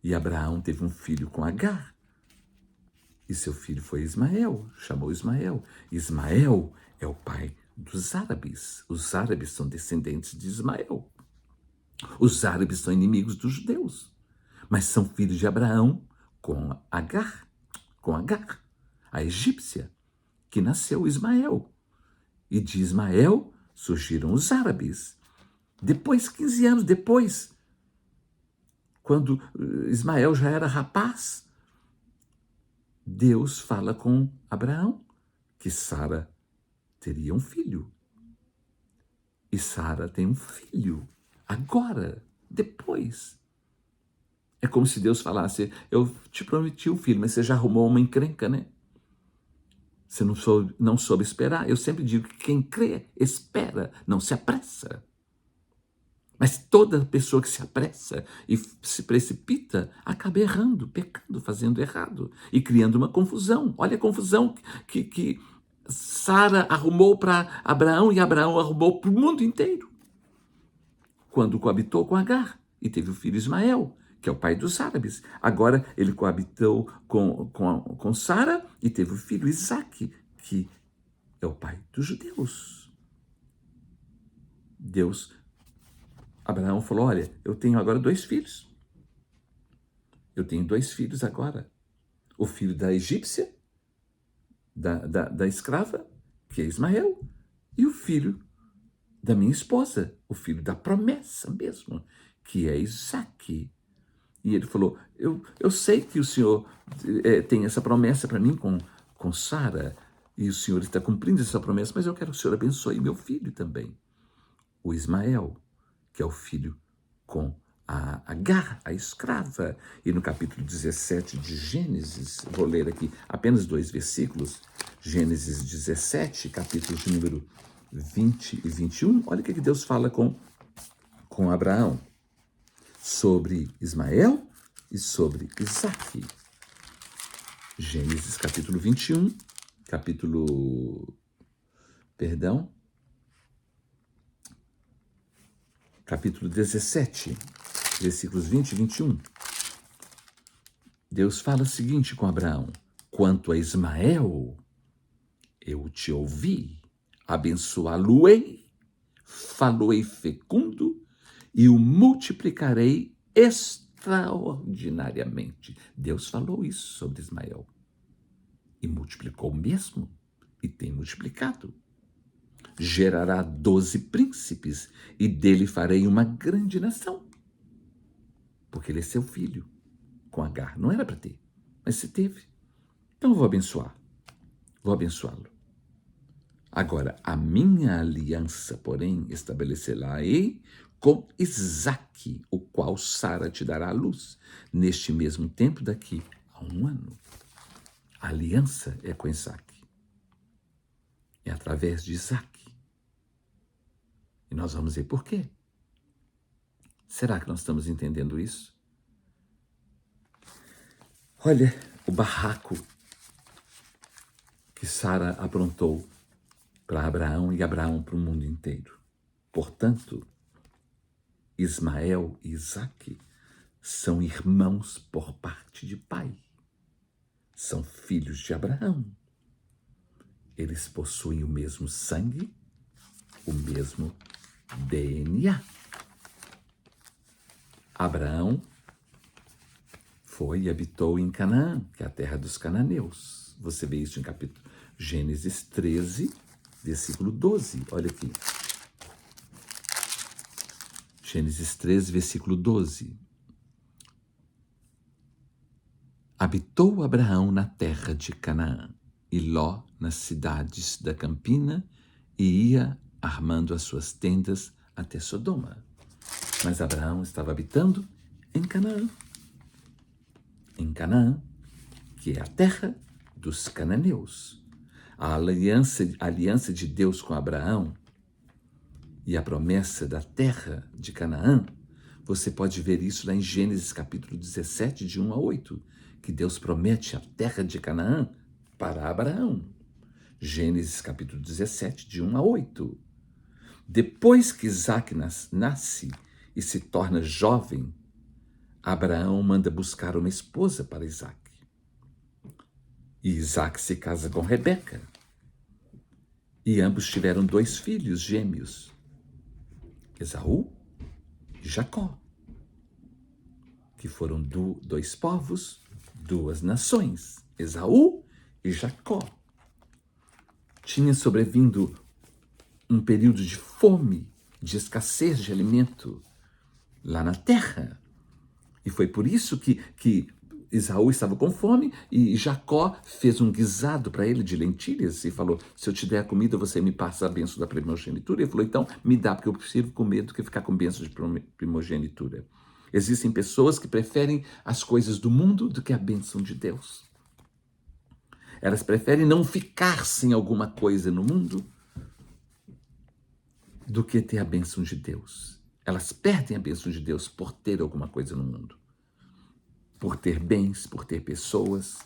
E Abraão teve um filho com Agar. E seu filho foi Ismael, chamou Ismael. Ismael é o pai dos árabes. Os árabes são descendentes de Ismael. Os árabes são inimigos dos judeus, mas são filhos de Abraão com Agar, a egípcia, que nasceu Ismael. E de Ismael surgiram os árabes. Depois, 15 anos depois, quando Ismael já era rapaz, Deus fala com Abraão que Sara teria um filho. E Sara tem um filho agora, depois. É como se Deus falasse: eu te prometi um filho, mas você já arrumou uma encrenca, né? Você não soube esperar. Eu sempre digo que quem crê, espera, não se apressa. Mas toda pessoa que se apressa e se precipita acaba errando, pecando, fazendo errado e criando uma confusão. Olha a confusão que Sara arrumou para Abraão e Abraão arrumou para o mundo inteiro. Quando coabitou com Agar e teve o filho Ismael, que é o pai dos árabes. Agora ele coabitou com Sara e teve o filho Isaque, que é o pai dos judeus. Abraão falou: olha, eu tenho agora 2 filhos. Eu tenho 2 filhos agora. O filho da egípcia, da escrava, que é Ismael, e o filho da minha esposa, o filho da promessa mesmo, que é Isaque. E ele falou, eu sei que o Senhor tem essa promessa para mim com Sara, e o Senhor está cumprindo essa promessa, mas eu quero que o Senhor abençoe meu filho também, o Ismael, que é o filho com a Agar, a escrava. E no capítulo 17 de Gênesis, vou ler aqui apenas 2 versículos, Gênesis 17, capítulos de número 20 e 21, olha o que Deus fala com Abraão sobre Ismael e sobre Isaque. Gênesis capítulo 21, capítulo 17, versículos 20 e 21. Deus fala o seguinte com Abraão: quanto a Ismael, eu te ouvi, abençoá-lo-ei, falo-ei fecundo e o multiplicarei extraordinariamente. Deus falou isso sobre Ismael e multiplicou mesmo e tem multiplicado. Gerará 12 príncipes e dele farei uma grande nação. Porque ele é seu filho, com Agar. Não era para ter, mas se teve. Então eu vou abençoá-lo. Agora, a minha aliança, porém, estabelecerá-ei com Isaque, o qual Sara te dará à luz, neste mesmo tempo daqui a 1 ano. A aliança é com Isaque. É através de Isaque. E nós vamos ver por quê. Será que nós estamos entendendo isso? Olha o barraco que Sara aprontou para Abraão e Abraão para o mundo inteiro. Portanto, Ismael e Isaque são irmãos por parte de pai. São filhos de Abraão. Eles possuem o mesmo sangue, o mesmo DNA. Abraão foi e habitou em Canaã, que é a terra dos cananeus. Você vê isso em capítulo Gênesis 13, versículo 12. Olha aqui. Gênesis 13, versículo 12. Habitou Abraão na terra de Canaã, e Ló nas cidades da campina, e ia armando as suas tendas até Sodoma. Mas Abraão estava habitando em Canaã. Em Canaã, que é a terra dos cananeus. A aliança de Deus com Abraão e a promessa da terra de Canaã, você pode ver isso lá em Gênesis capítulo 17, de 1 a 8, que Deus promete a terra de Canaã para Abraão. Gênesis capítulo 17, de 1 a 8. Depois que Isaque nasce e se torna jovem, Abraão manda buscar uma esposa para Isaque. E Isaque se casa com Rebeca. E ambos tiveram 2 filhos gêmeos, Esaú e Jacó, que foram 2 povos, 2 nações, Esaú e Jacó. Tinha sobrevindo um período de fome, de escassez de alimento lá na terra. E foi por isso que Esaú estava com fome e Jacó fez um guisado para ele de lentilhas e falou, se eu te der a comida, você me passa a bênção da primogenitura? Ele falou, então me dá, porque eu prefiro comer do que ficar com bênção de primogenitura. Existem pessoas que preferem as coisas do mundo do que a bênção de Deus. Elas preferem não ficar sem alguma coisa no mundo do que ter a bênção de Deus. Elas perdem a bênção de Deus por ter alguma coisa no mundo. Por ter bens, por ter pessoas.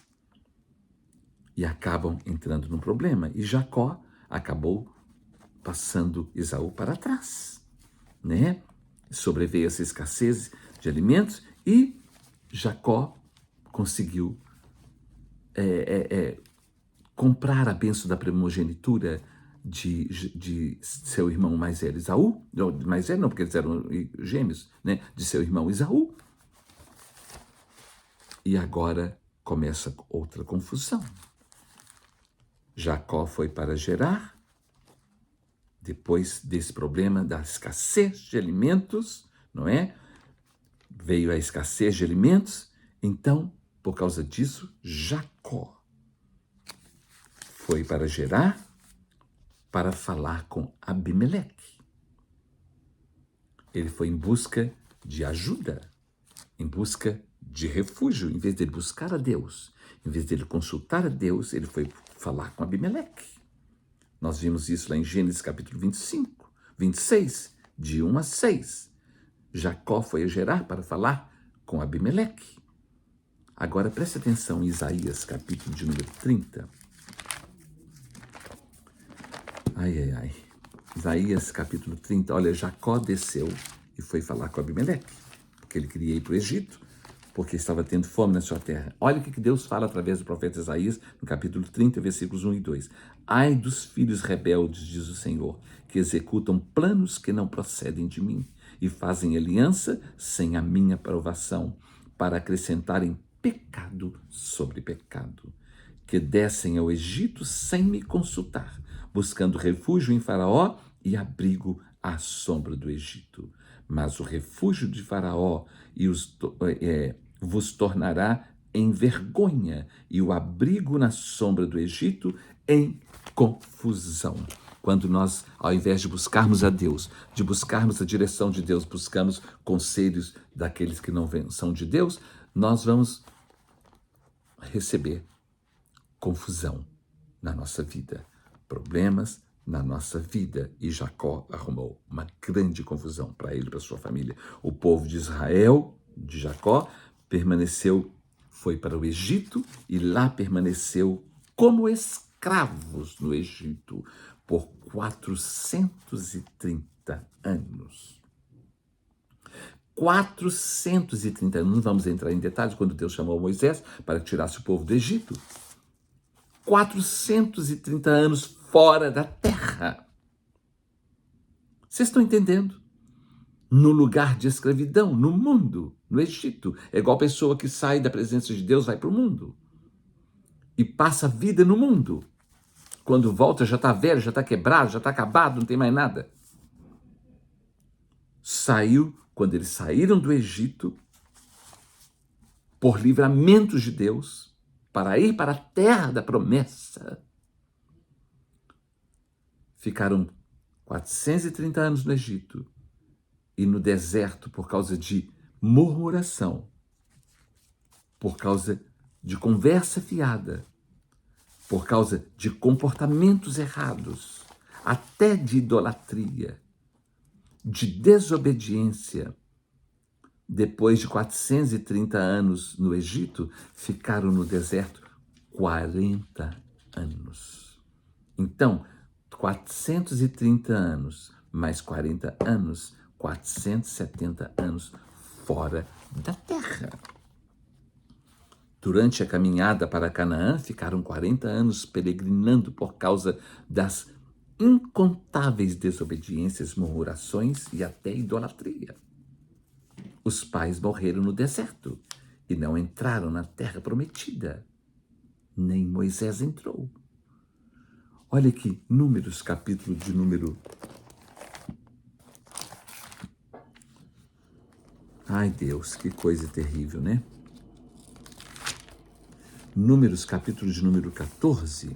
E acabam entrando num problema. E Jacó acabou passando Esaú para trás, né? Sobreveio essa escassez de alimentos e Jacó conseguiu comprar a bênção da primogenitura de seu irmão mais velho, Esaú. Não, mais velho não, porque eles eram gêmeos, né? De seu irmão Esaú. E agora começa outra confusão. Jacó foi para Gerar, depois desse problema da escassez de alimentos, não é? veio a escassez de alimentos. Então, por causa disso, Jacó foi para Gerar para falar com Abimeleque. Ele foi em busca de ajuda, em busca de refúgio. Em vez de ele buscar a Deus, em vez de ele consultar a Deus, ele foi falar com Abimeleque. Nós vimos isso lá em Gênesis capítulo 25, 26, de 1 a 6. Jacó foi a Gerar para falar com Abimeleque. Agora preste atenção em Isaías capítulo de número 30. Isaías capítulo 30. Olha, Jacó desceu e foi falar com Abimeleque, porque ele queria ir para o Egito, porque estava tendo fome na sua terra. Olha o que Deus fala através do profeta Isaías, no capítulo 30, versículos 1 e 2. Ai dos filhos rebeldes, diz o Senhor, que executam planos que não procedem de mim e fazem aliança sem a minha aprovação, para acrescentarem pecado sobre pecado, que descem ao Egito sem me consultar, buscando refúgio em Faraó e abrigo à sombra do Egito. Mas o refúgio de Faraó vos tornará em vergonha, e o abrigo na sombra do Egito em confusão. Quando nós, ao invés de buscarmos a Deus, de buscarmos a direção de Deus, buscamos conselhos daqueles que não são de Deus, nós vamos receber confusão na nossa vida, problemas na nossa vida. E Jacó arrumou uma grande confusão para ele e para sua família. O povo de Israel, de Jacó, foi para o Egito e lá permaneceu como escravos no Egito por 430 anos. 430 anos, não vamos entrar em detalhes, quando Deus chamou Moisés para que tirasse o povo do Egito. 430 anos fora da terra. Vocês estão entendendo? No lugar de escravidão, no mundo, no Egito. É igual a pessoa que sai da presença de Deus, vai para o mundo e passa a vida no mundo. Quando volta já está velho, já está quebrado, já está acabado, não tem mais nada. Quando eles saíram do Egito, por livramentos de Deus, para ir para a terra da promessa, ficaram 430 anos no Egito e no deserto por causa de murmuração, por causa de conversa fiada, por causa de comportamentos errados, até de idolatria, de desobediência. Depois de 430 anos no Egito, ficaram no deserto 40 anos. Então, 430 anos mais 40 anos, 470 anos fora da terra. Durante a caminhada para Canaã, ficaram 40 anos peregrinando por causa das incontáveis desobediências, murmurações e até idolatria. Os pais morreram no deserto e não entraram na terra prometida. Nem Moisés entrou. Olha aqui, Números, capítulo de número... Ai, Deus, que coisa terrível, né? Números, capítulo de número 14.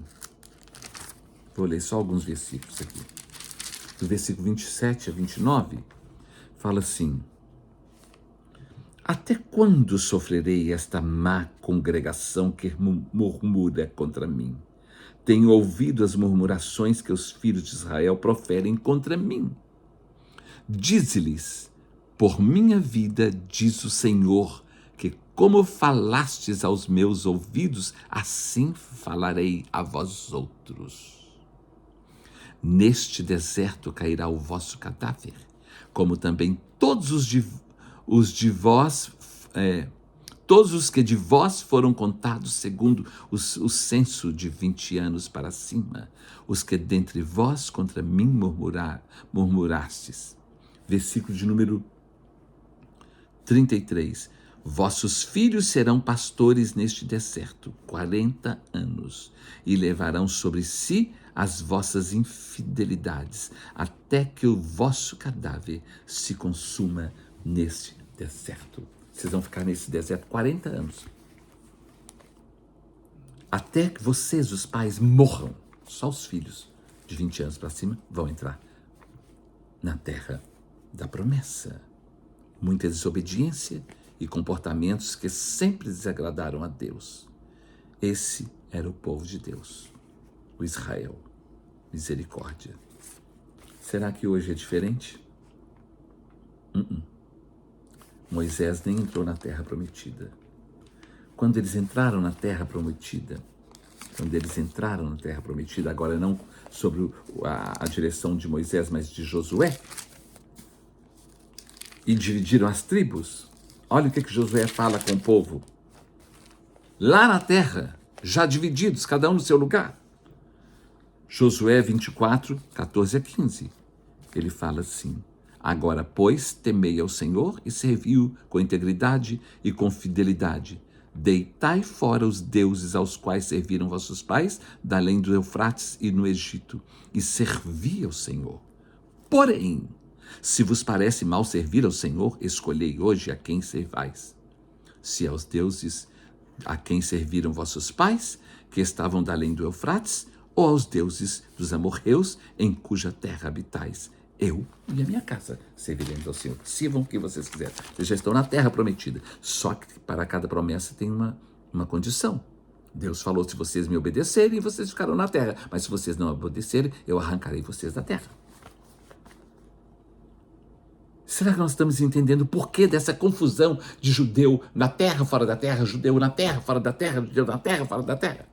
Vou ler só alguns versículos aqui. Do versículo 27 a 29, fala assim: até quando sofrerei esta má congregação que murmura contra mim? Tenho ouvido as murmurações que os filhos de Israel proferem contra mim. Dize-lhes: por minha vida, diz o Senhor, que como falastes aos meus ouvidos, assim falarei a vós outros. Neste deserto cairá o vosso cadáver, como também todos os que de vós foram contados segundo o censo de 20 anos para cima, os que dentre vós contra mim murmurastes. Versículo de número 33. Vossos filhos serão pastores neste deserto 40 anos e levarão sobre si as vossas infidelidades, até que o vosso cadáver se consuma neste Deserto. Vocês vão ficar nesse deserto 40 anos. Até que vocês, os pais, morram. Só os filhos de 20 anos para cima vão entrar na terra da promessa. Muita desobediência e comportamentos que sempre desagradaram a Deus. Esse era o povo de Deus, o Israel. Misericórdia. Será que hoje é diferente? Moisés nem entrou na terra prometida. Quando eles entraram na terra prometida, agora não sobre a direção de Moisés, mas de Josué, e dividiram as tribos, olha o que Josué fala com o povo. Lá na terra, já divididos, cada um no seu lugar. Josué 24, 14 a 15. Ele fala assim: agora, pois, temei ao Senhor e servi-o com integridade e com fidelidade. Deitai fora os deuses aos quais serviram vossos pais, da além do Eufrates e no Egito, e servi ao Senhor. Porém, se vos parece mal servir ao Senhor, escolhei hoje a quem servais. Se aos deuses a quem serviram vossos pais, que estavam da além do Eufrates, ou aos deuses dos amorreus, em cuja terra habitais. Eu e a minha casa serviremos ao Senhor. Sirvam o que vocês quiserem. Vocês já estão na terra prometida. Só que para cada promessa tem uma condição. Deus falou: se vocês me obedecerem, vocês ficarão na terra. Mas se vocês não obedecerem, eu arrancarei vocês da terra. Será que nós estamos entendendo o porquê dessa confusão de judeu na terra, fora da terra, judeu na terra, fora da terra, judeu na terra, fora da terra?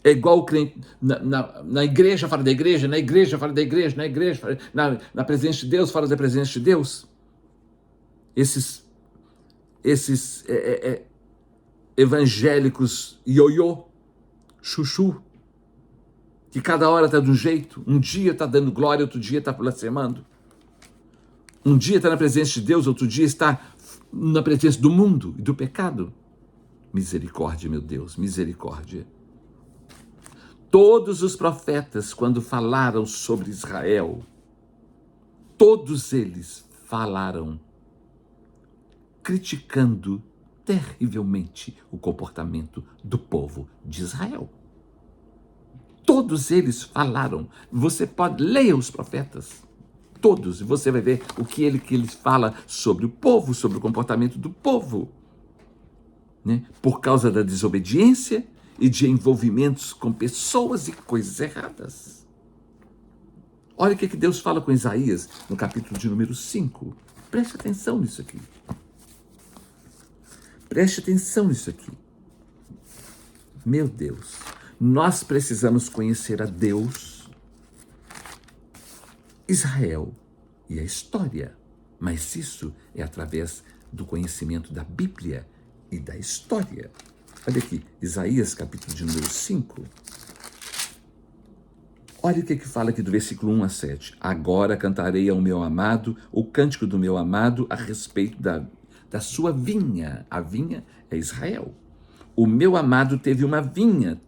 É igual o crente na igreja, fora da igreja, na igreja, fora da igreja, na igreja, na presença de Deus, fora da presença de Deus. Esses evangélicos ioiô, chuchu, que cada hora está de um jeito, um dia está dando glória, outro dia está blasfemando. Um dia está na presença de Deus, outro dia está na presença do mundo e do pecado. Misericórdia, meu Deus, misericórdia. Todos os profetas, quando falaram sobre Israel, todos eles falaram criticando terrivelmente o comportamento do povo de Israel. Todos eles falaram. Você pode ler os profetas, todos, e você vai ver o que eles falam sobre o povo, sobre o comportamento do povo, né? Por causa da desobediência e de envolvimentos com pessoas e coisas erradas. Olha o que Deus fala com Isaías no capítulo de número 5. Preste atenção nisso aqui. Preste atenção nisso aqui. Meu Deus, nós precisamos conhecer a Deus, Israel e a história. Mas isso é através do conhecimento da Bíblia e da história. Olha aqui, Isaías, capítulo de número 5. Olha o que fala aqui do versículo 1 a 7. Agora cantarei ao meu amado o cântico do meu amado a respeito da sua vinha. A vinha é Israel. O meu amado teve uma vinha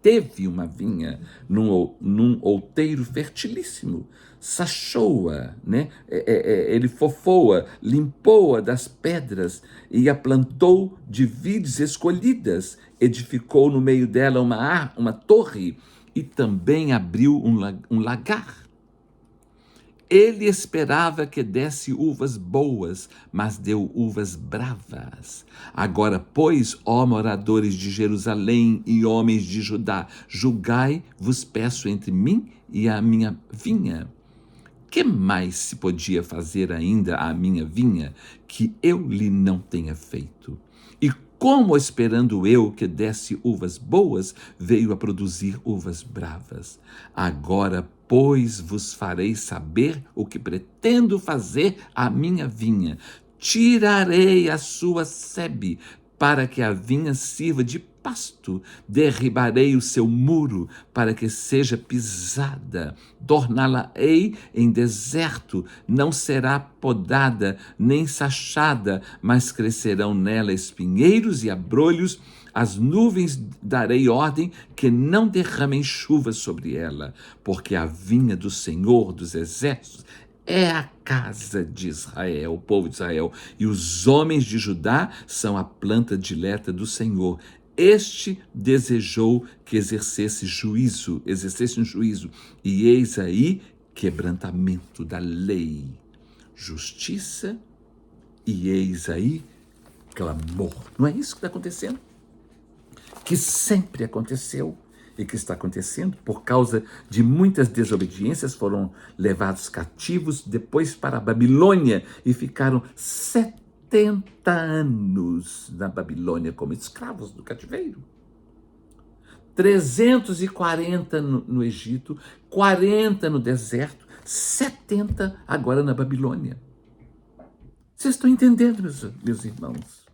num outeiro fertilíssimo. Sachou-a, né? Ele fofou-a, limpou-a das pedras e a plantou de vides escolhidas. Edificou no meio dela uma torre e também abriu um lagar. Ele esperava que desse uvas boas, mas deu uvas bravas. Agora, pois, ó moradores de Jerusalém e homens de Judá, julgai, vos peço, entre mim e a minha vinha. Que mais se podia fazer ainda à minha vinha que eu lhe não tenha feito? E como, esperando eu que desse uvas boas, veio a produzir uvas bravas. Agora, pois, vos farei saber o que pretendo fazer à minha vinha. Tirarei a sua sebe, para que a vinha sirva de pasto. Derribarei o seu muro, para que seja pisada. Torná-la-ei em deserto. Não será podada, nem sachada, mas crescerão nela espinheiros e abrolhos. As nuvens darei ordem que não derramem chuva sobre ela, porque a vinha do Senhor dos Exércitos é a casa de Israel, o povo de Israel, e os homens de Judá são a planta dileta do Senhor. Este desejou que exercesse um juízo, e eis aí quebrantamento da lei, justiça, e eis aí clamor. Não é isso que está acontecendo? Que sempre aconteceu e que está acontecendo por causa de muitas desobediências, foram levados cativos depois para a Babilônia e ficaram 70 anos na Babilônia como escravos do cativeiro. 340 no Egito, 40 no deserto, 70 agora na Babilônia. Vocês estão entendendo, meus irmãos?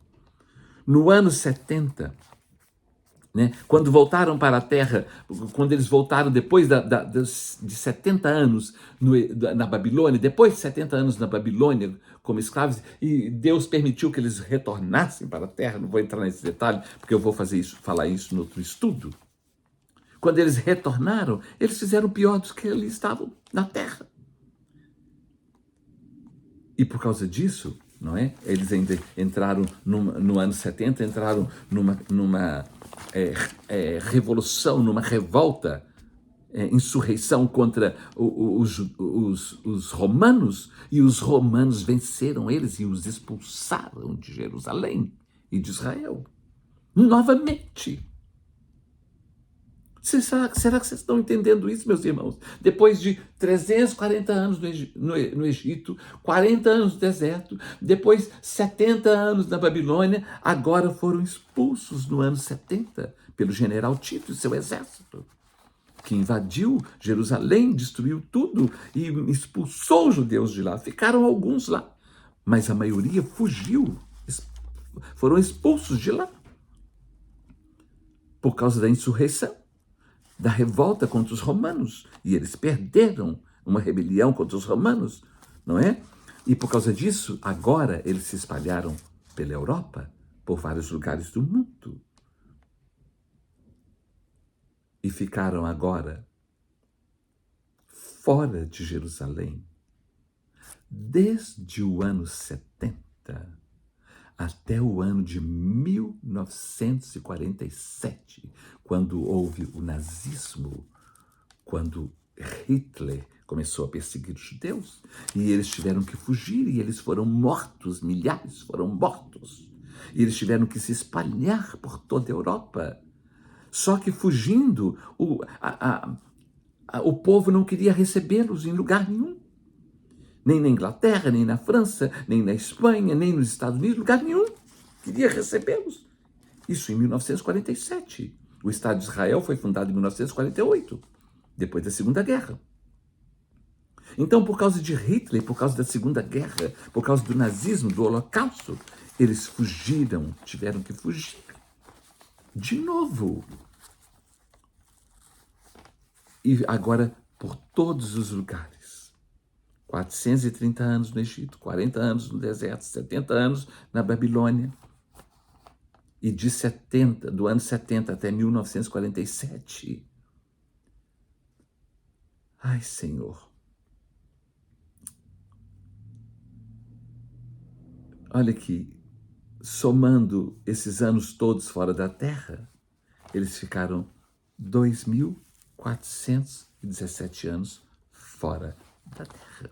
No ano 70, né? Quando voltaram para a terra, quando eles voltaram depois de 70 anos na Babilônia, depois de 70 anos na Babilônia como escravos, e Deus permitiu que eles retornassem para a terra, não vou entrar nesse detalhe, porque eu vou falar isso no outro estudo. Quando eles retornaram, eles fizeram pior do que eles estavam na terra. E por causa disso, não é? Eles ainda entraram no ano 70, entraram numa revolução, numa revolta, insurreição contra os romanos, e os romanos venceram eles e os expulsaram de Jerusalém e de Israel. Novamente. Será que vocês estão entendendo isso, meus irmãos? Depois de 340 anos no Egito, 40 anos no deserto, depois 70 anos na Babilônia, agora foram expulsos no ano 70 pelo general Tito e seu exército, que invadiu Jerusalém, destruiu tudo e expulsou os judeus de lá. Ficaram alguns lá, mas a maioria fugiu, foram expulsos de lá por causa da insurreição, da revolta contra os romanos, e eles perderam uma rebelião contra os romanos, não é? E por causa disso, agora eles se espalharam pela Europa, por vários lugares do mundo, e ficaram agora fora de Jerusalém, desde o ano 70 até o ano de 1947, quando houve o nazismo, quando Hitler começou a perseguir os judeus, e eles tiveram que fugir, e eles foram mortos, milhares foram mortos, e eles tiveram que se espalhar por toda a Europa. Só que fugindo, o povo não queria recebê-los em lugar nenhum. Nem na Inglaterra, nem na França, nem na Espanha, nem nos Estados Unidos, lugar nenhum queria recebê-los. Isso em 1947. O Estado de Israel foi fundado em 1948, depois da Segunda Guerra. Então, por causa de Hitler, por causa da Segunda Guerra, por causa do nazismo, do Holocausto, eles fugiram, tiveram que fugir. De novo. E agora, por todos os lugares. 430 anos no Egito, 40 anos no deserto, 70 anos na Babilônia. E do ano 70 até 1947. Ai, Senhor. Olha aqui, somando esses anos todos fora da terra, eles ficaram 2.417 anos fora da terra.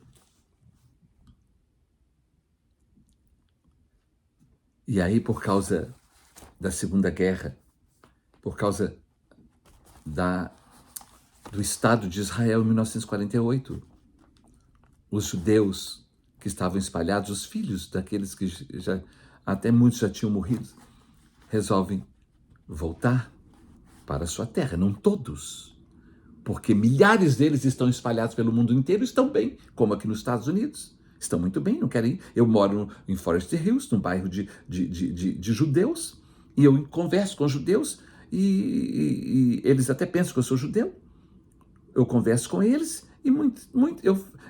E aí, por causa da Segunda Guerra, por causa do Estado de Israel em 1948, os judeus que estavam espalhados, os filhos daqueles que até muitos já tinham morrido, resolvem voltar para a sua terra. Não todos, porque milhares deles estão espalhados pelo mundo inteiro, estão bem, como aqui nos Estados Unidos. Estão muito bem, não querem ir. Eu moro em Forest Hills, num bairro de judeus, e eu converso com judeus, e eles até pensam que eu sou judeu. Eu converso com eles, e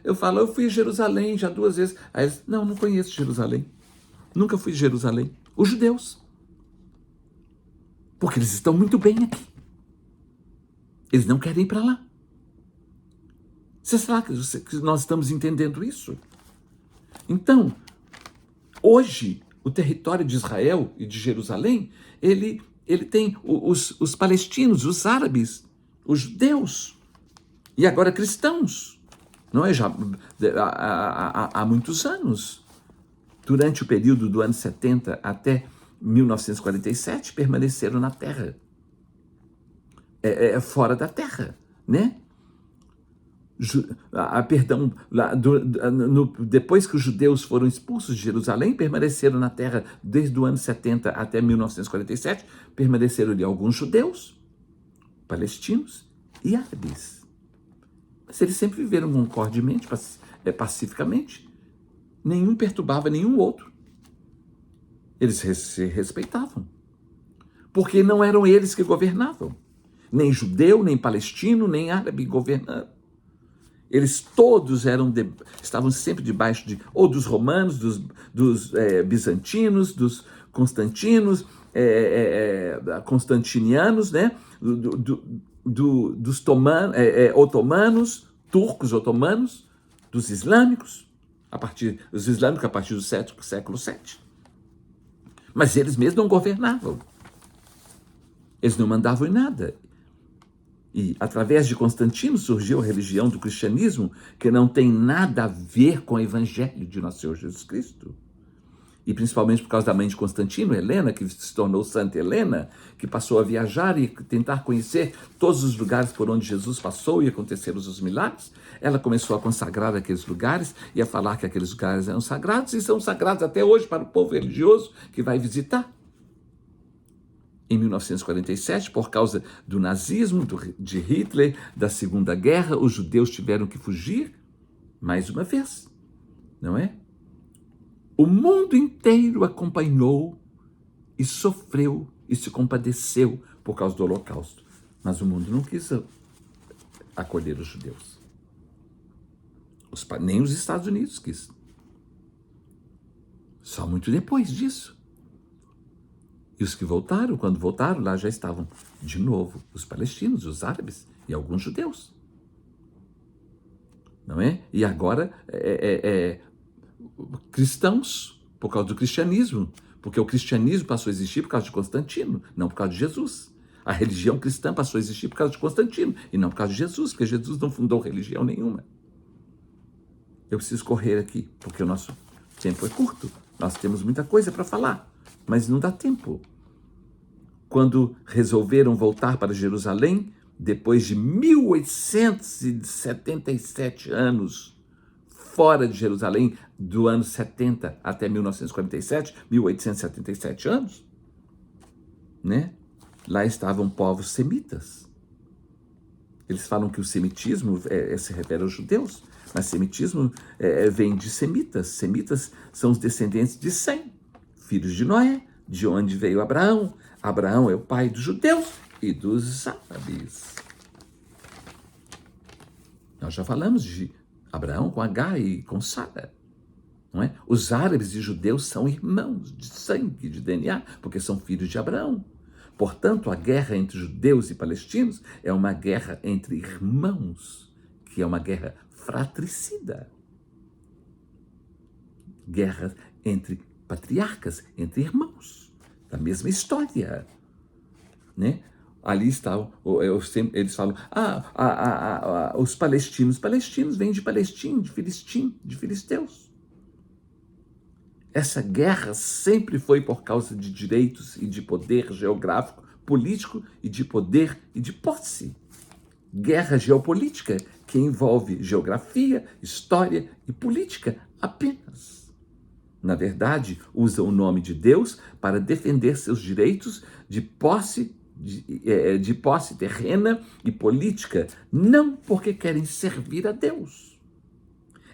eu falo, eu fui a Jerusalém já 2 vezes. Aí eles, não conheço Jerusalém. Nunca fui a Jerusalém. Os judeus. Porque eles estão muito bem aqui. Eles não querem ir para lá. Será que nós estamos entendendo isso? Então, hoje, o território de Israel e de Jerusalém, ele tem os palestinos, os árabes, os judeus, e agora cristãos, não é? Já há muitos anos. Durante o período do ano 70 até 1947, permaneceram na terra, fora da terra, né? Perdão, depois que os judeus foram expulsos de Jerusalém, permaneceram na terra desde o ano 70 até 1947, permaneceram ali alguns judeus, palestinos e árabes. Mas eles sempre viveram concordemente, pacificamente. Nenhum perturbava nenhum outro. Eles se respeitavam. Porque não eram eles que governavam. Nem judeu, nem palestino, nem árabe governando. Eles todos estavam sempre debaixo ou dos romanos, dos bizantinos, dos constantinos, constantinianos, né? Dos otomanos, turcos otomanos, dos islâmicos, a partir do século VII. Mas eles mesmos não governavam. Eles não mandavam em nada. E, através de Constantino, surgiu a religião do cristianismo, que não tem nada a ver com o evangelho de nosso Senhor Jesus Cristo. E principalmente por causa da mãe de Constantino, Helena, que se tornou Santa Helena, que passou a viajar e tentar conhecer todos os lugares por onde Jesus passou e aconteceram os milagres. Ela começou a consagrar aqueles lugares e a falar que aqueles lugares eram sagrados e são sagrados até hoje para o povo religioso que vai visitar. Em 1947, por causa do nazismo, de Hitler, da Segunda Guerra, os judeus tiveram que fugir, mais uma vez, não é? O mundo inteiro acompanhou e sofreu e se compadeceu por causa do Holocausto. Mas o mundo não quis acolher os judeus. Nem os Estados Unidos quis. Só muito depois disso. E os que voltaram, quando voltaram, lá já estavam de novo os palestinos, os árabes e alguns judeus. Não é? E agora cristãos, por causa do cristianismo, porque o cristianismo passou a existir por causa de Constantino, não por causa de Jesus. A religião cristã passou a existir por causa de Constantino e não por causa de Jesus, porque Jesus não fundou religião nenhuma. Eu preciso correr aqui, porque o nosso tempo é curto. Nós temos muita coisa para falar, mas não dá tempo. Quando resolveram voltar para Jerusalém, depois de 1877 anos fora de Jerusalém, do ano 70 até 1947, 1877 anos, né? Lá estavam povos semitas. Eles falam que o semitismo se refere aos judeus, mas semitismo vem de semitas. Semitas são os descendentes de Sem, filhos de Noé, de onde veio Abraão. Abraão é o pai dos judeus e dos árabes. Nós já falamos de Abraão com H e com Sara, não é? Os árabes e judeus são irmãos de sangue, de DNA, porque são filhos de Abraão. Portanto, a guerra entre judeus e palestinos é uma guerra entre irmãos, que é uma guerra fratricida. Guerra entre patriarcas, entre irmãos, da mesma história, né? Ali está, eles falam, os palestinos vêm de Palestina, de filisteus. Essa guerra sempre foi por causa de direitos e de poder geográfico, político e de poder e de posse. Guerra geopolítica que envolve geografia, história e política apenas. Na verdade, usa o nome de Deus para defender seus direitos de posse terrena e política, não porque querem servir a Deus.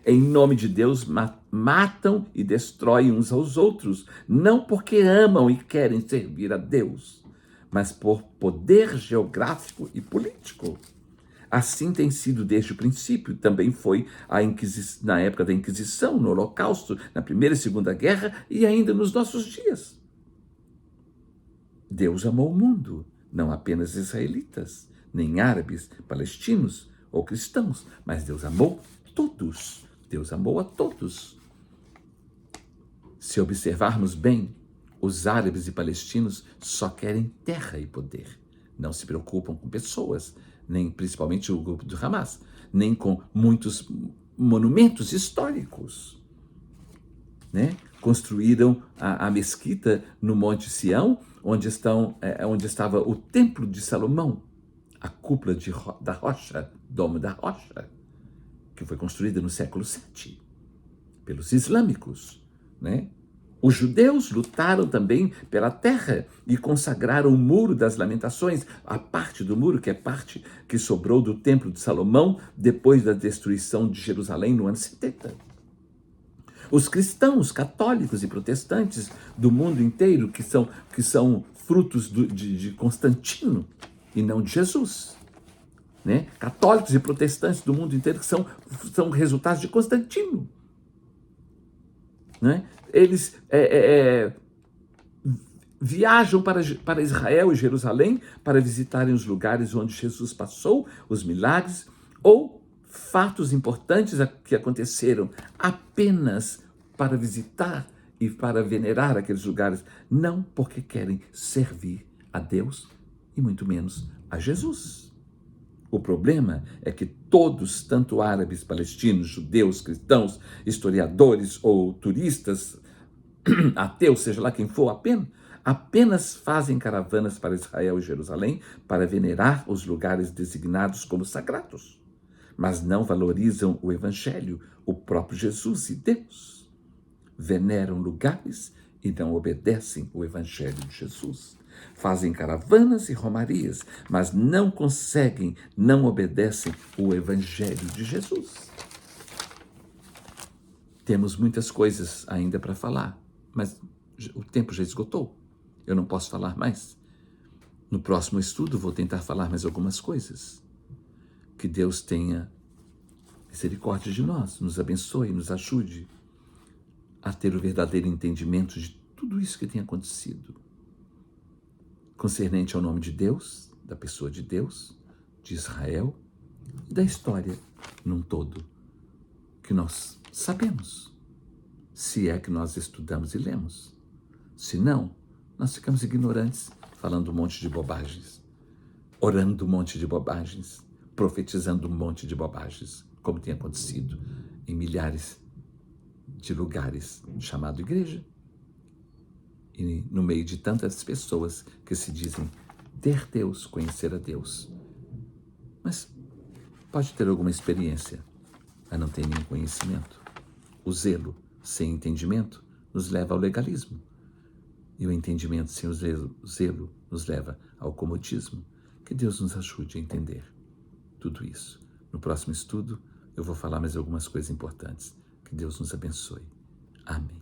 Em nome de Deus, matam e destroem uns aos outros, não porque amam e querem servir a Deus, mas por poder geográfico e político. Assim tem sido desde o princípio, também foi na época da Inquisição, no Holocausto, na Primeira e Segunda Guerra e ainda nos nossos dias. Deus amou o mundo, não apenas israelitas, nem árabes, palestinos ou cristãos, mas Deus amou todos. Deus amou a todos. Se observarmos bem, os árabes e palestinos só querem terra e poder. Não se preocupam com pessoas, nem principalmente o grupo do Hamas, nem com muitos monumentos históricos. Né? Construíram a mesquita no Monte Sião, onde estava o Templo de Salomão, a cúpula da rocha, Domo da Rocha, que foi construída no século VII pelos islâmicos. Né? Os judeus lutaram também pela terra e consagraram o Muro das Lamentações, a parte do muro, que é parte que sobrou do Templo de Salomão, depois da destruição de Jerusalém no ano 70. Os cristãos, católicos e protestantes do mundo inteiro, que são frutos de Constantino e não de Jesus. Né? Católicos e protestantes do mundo inteiro que são resultados de Constantino. Né? Eles viajam para Israel e Jerusalém para visitarem os lugares onde Jesus passou, os milagres, ou fatos importantes que aconteceram apenas para visitar e para venerar aqueles lugares, não porque querem servir a Deus e muito menos a Jesus. O problema é que todos, tanto árabes, palestinos, judeus, cristãos, historiadores ou turistas, ateus, seja lá quem for, apenas fazem caravanas para Israel e Jerusalém para venerar os lugares designados como sagrados, mas não valorizam o Evangelho, o próprio Jesus e Deus. Veneram lugares e não obedecem o Evangelho de Jesus. Fazem caravanas e romarias, mas não obedecem o Evangelho de Jesus. Temos muitas coisas ainda para falar, mas o tempo já esgotou. Eu não posso falar mais. No próximo estudo vou tentar falar mais algumas coisas. Que Deus tenha misericórdia de nós, nos abençoe, nos ajude a ter o verdadeiro entendimento de tudo isso que tem acontecido. Concernente ao nome de Deus, da pessoa de Deus, de Israel e da história num todo, que nós sabemos, se é que nós estudamos e lemos. Se não, nós ficamos ignorantes, falando um monte de bobagens, orando um monte de bobagens, profetizando um monte de bobagens, como tem acontecido em milhares de lugares chamado igreja. E no meio de tantas pessoas que se dizem ter Deus, conhecer a Deus. Mas pode ter alguma experiência, mas não tem nenhum conhecimento. O zelo sem entendimento nos leva ao legalismo. E o entendimento sem o zelo nos leva ao comodismo. Que Deus nos ajude a entender tudo isso. No próximo estudo, eu vou falar mais algumas coisas importantes. Que Deus nos abençoe. Amém.